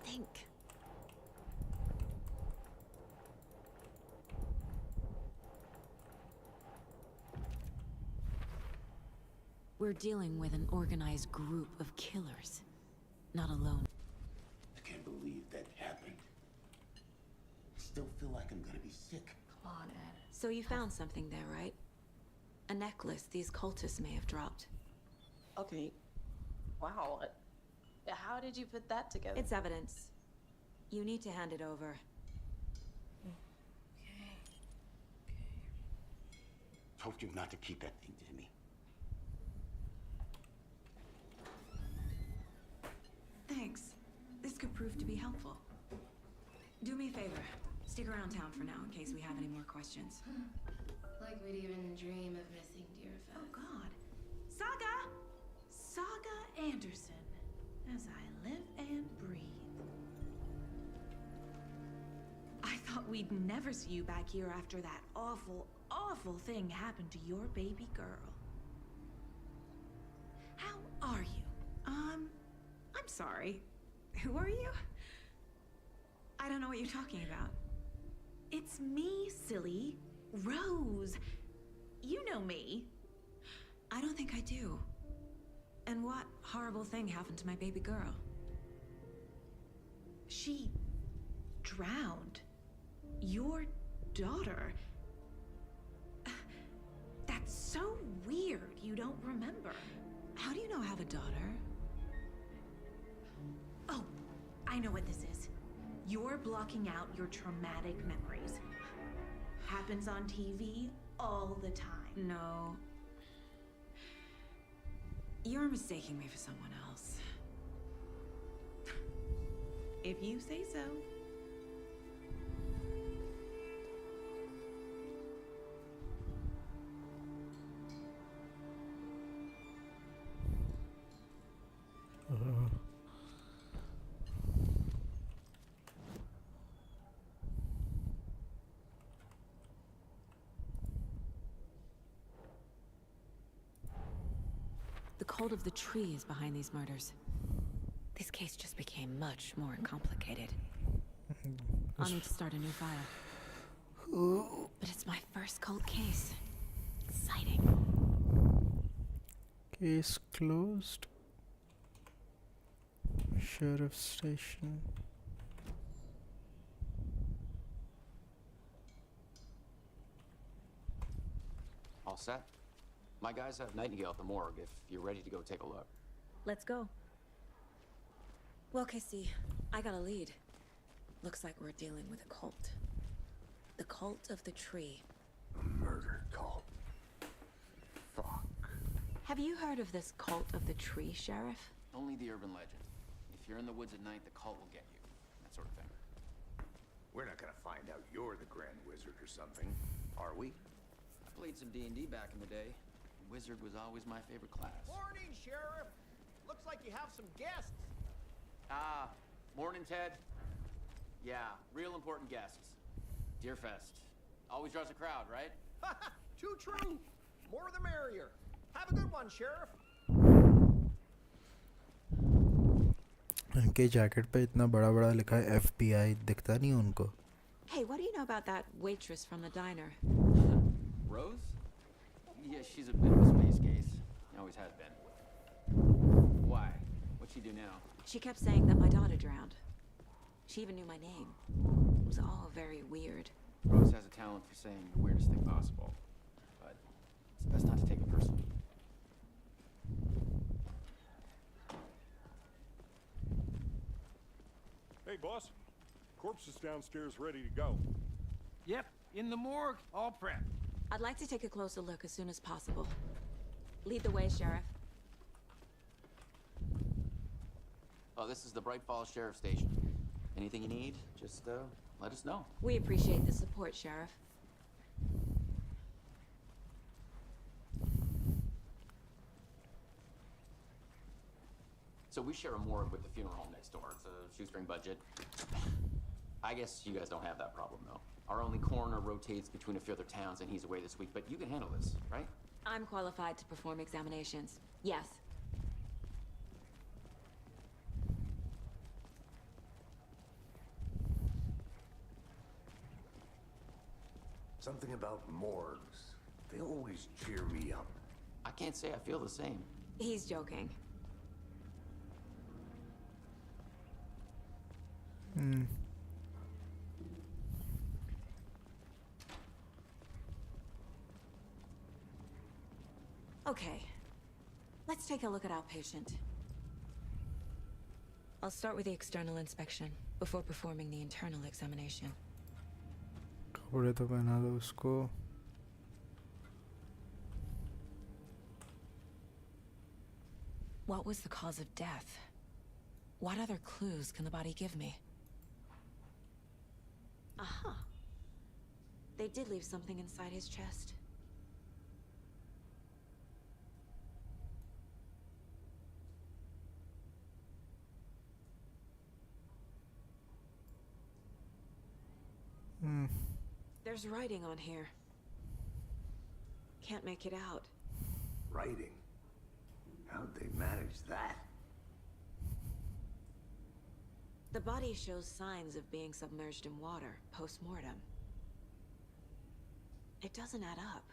Think. We're dealing with an organized group of killers, not alone. I can't believe that happened. I still feel like I'm gonna be sick. Come on, Ed. So you found something there, right? A necklace these cultists may have dropped. Okay. Wow. How did you put that together? It's evidence. You need to hand it over. told you not to keep that thing, Jimmy. Thanks. This could prove to be helpful. Do me a favor. Stick around town for now in case we have any more questions. Like we'd even dream of missing Deerfest. Oh, God. Saga! Saga Anderson. As I live and breathe. I thought we'd never see you back here after that awful, awful thing happened to your baby girl. How are you? I'm sorry. Who are you? I don't know what you're talking about. It's me, silly. Rose. You know me. I don't think I do. And what horrible thing happened to my baby girl? She drowned. Your daughter. That's so weird you don't remember. How do you know I have a daughter? Oh, I know what this is. You're blocking out your traumatic memories. Happens on TV all the time. No. You're mistaking me for someone else. If you say so. The cult of the tree is behind these murders. This case just became much more complicated. I'll need to start a new file. But it's my first cult case. Exciting. Case closed. Sheriff station. All set? My guys have Nightingale at the morgue if you're ready to go take a look. Let's go. Well, Casey, I got a lead. Looks like we're dealing with a cult. The cult of the tree. A murder cult. Fuck. Have you heard of this cult of the tree, Sheriff? Only the urban legend. If you're in the woods at night, the cult will get you. That sort of thing. We're not gonna find out you're the Grand Wizard or something, are we? I played some D&D back in the day. Wizard was always my favorite class. Morning, Sheriff. Looks like you have some guests. Morning, Ted. Yeah, real important guests. Deerfest. Always draws a crowd, right? Too true. More the merrier. Have a good one, Sheriff. उनके jacket पे इतना बड़ा बड़ा लिखा है FBI दिखता नहीं उनको. Hey, what do you know about that waitress from the diner? Rose? Yeah, she's a bit of a space case. Always has been. Why? What'd she do now? She kept saying that my daughter drowned. She even knew my name. It was all very weird. Rose has a talent for saying the weirdest thing possible. But it's best not to take it personally. Hey, boss. Corpse is downstairs ready to go. Yep, in the morgue, all prepped. I'd like to take a closer look as soon as possible. Lead the way, Sheriff. Oh, this is the Bright Falls Sheriff Station. Anything you need, just let us know. We appreciate the support, Sheriff. So we share a morgue with the funeral home next door. It's a shoestring budget. I guess you guys don't have that problem, though. Our only coroner rotates between a few other towns, and he's away this week. But you can handle this, right? I'm qualified to perform examinations. Yes. Something about morgues. They always cheer me up. I can't say I feel the same. He's joking. Okay. Let's take a look at our patient. I'll start with the external inspection before performing the internal examination. कपड़े तो पहना दो उसको. What was the cause of death? What other clues can the body give me? Aha. They did leave something inside his chest. There's writing on here. Can't make it out. Writing? How'd they manage that? The body shows signs of being submerged in water, post-mortem. It doesn't add up.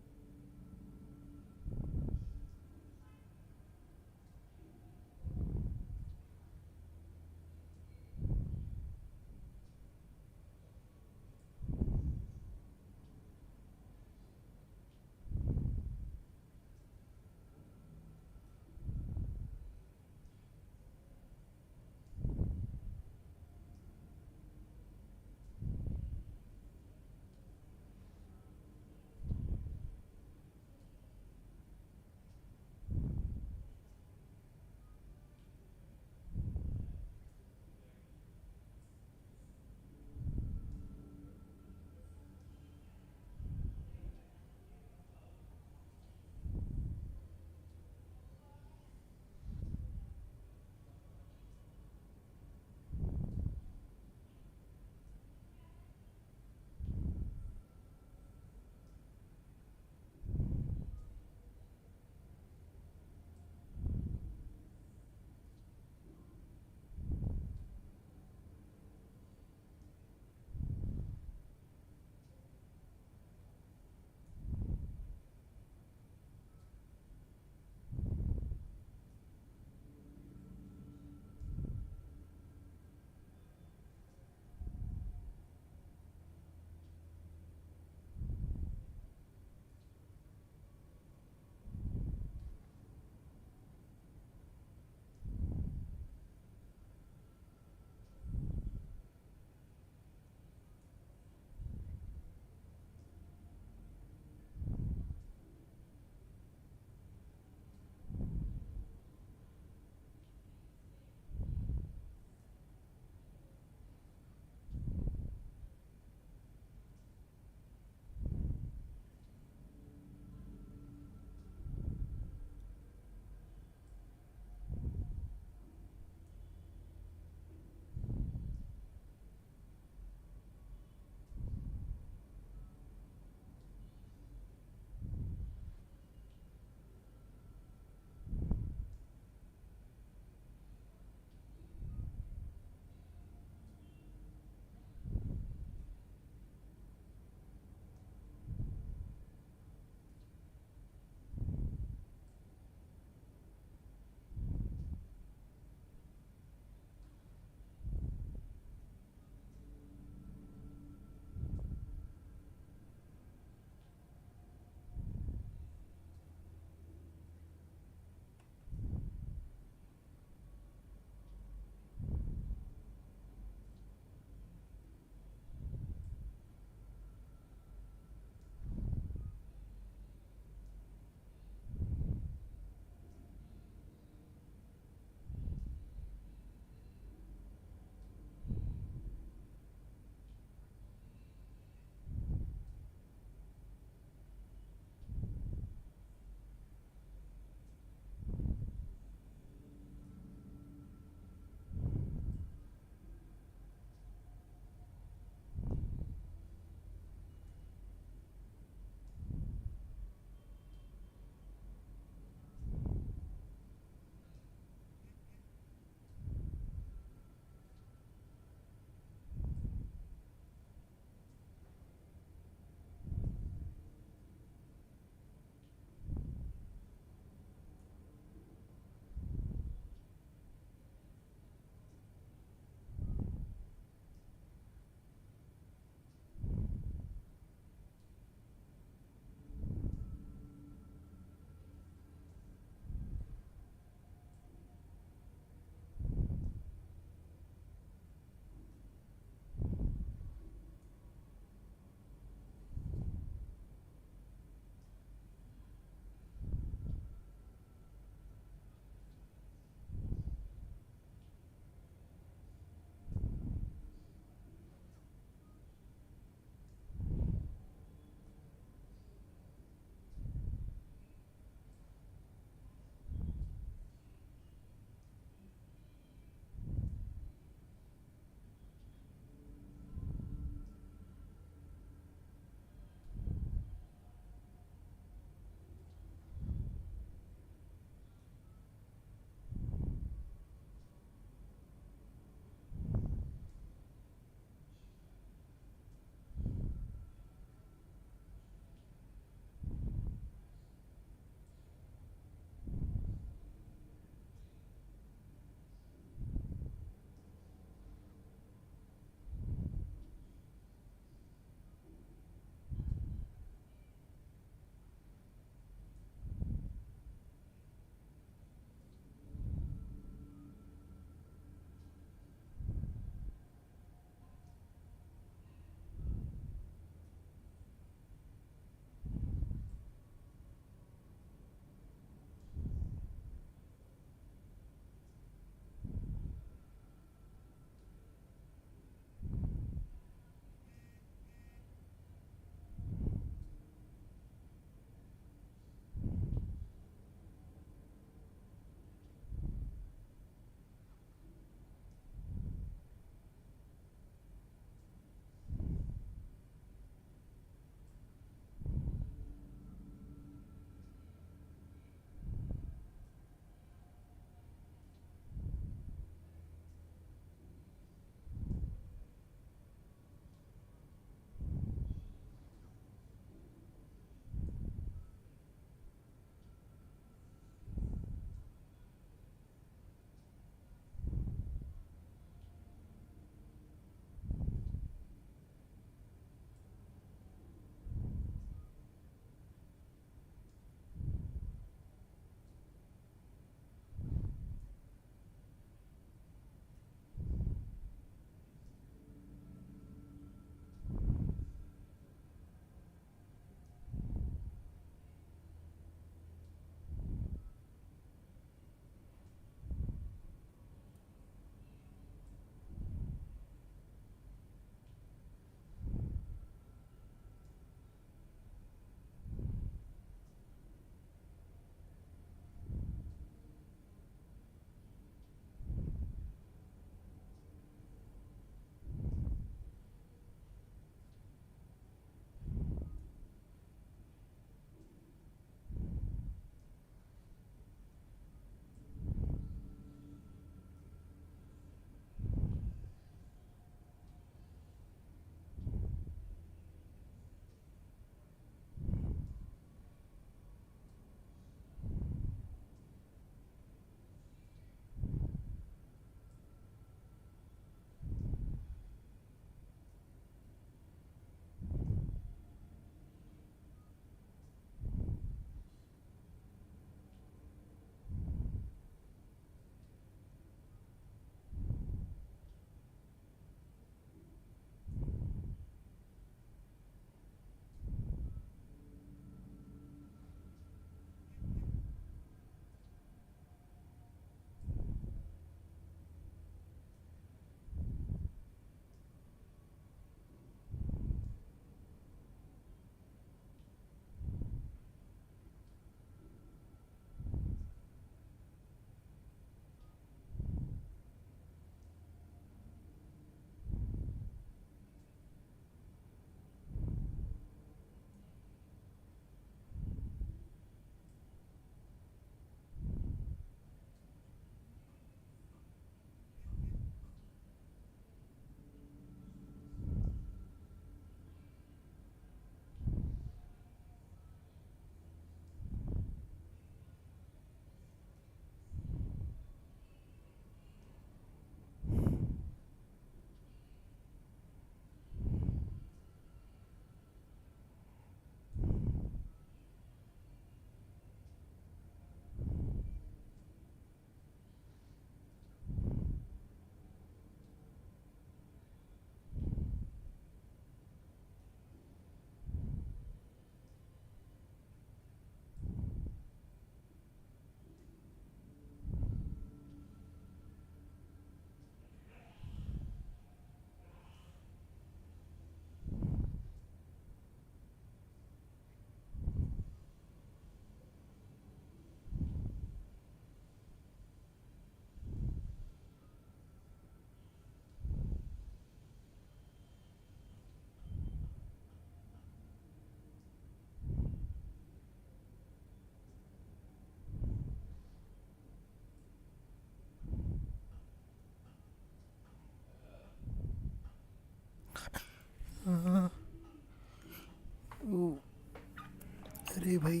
अरे भाई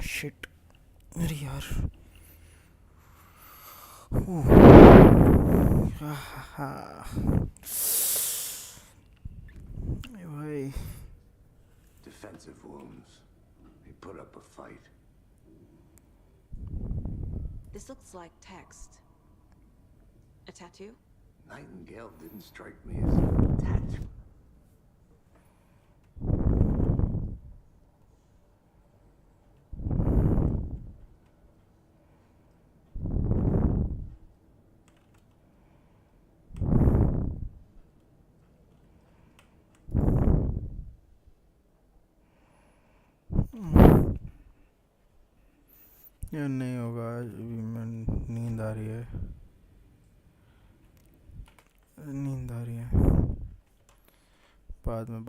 shit, अरे यार भाई Defensive wounds. They put up a fight. This looks like text. A tattoo? Nightingale didn't strike me as a tattoo. यार नहीं होगा आज, अभी मैं नींद आ रही है, नींद आ रही है, बाद में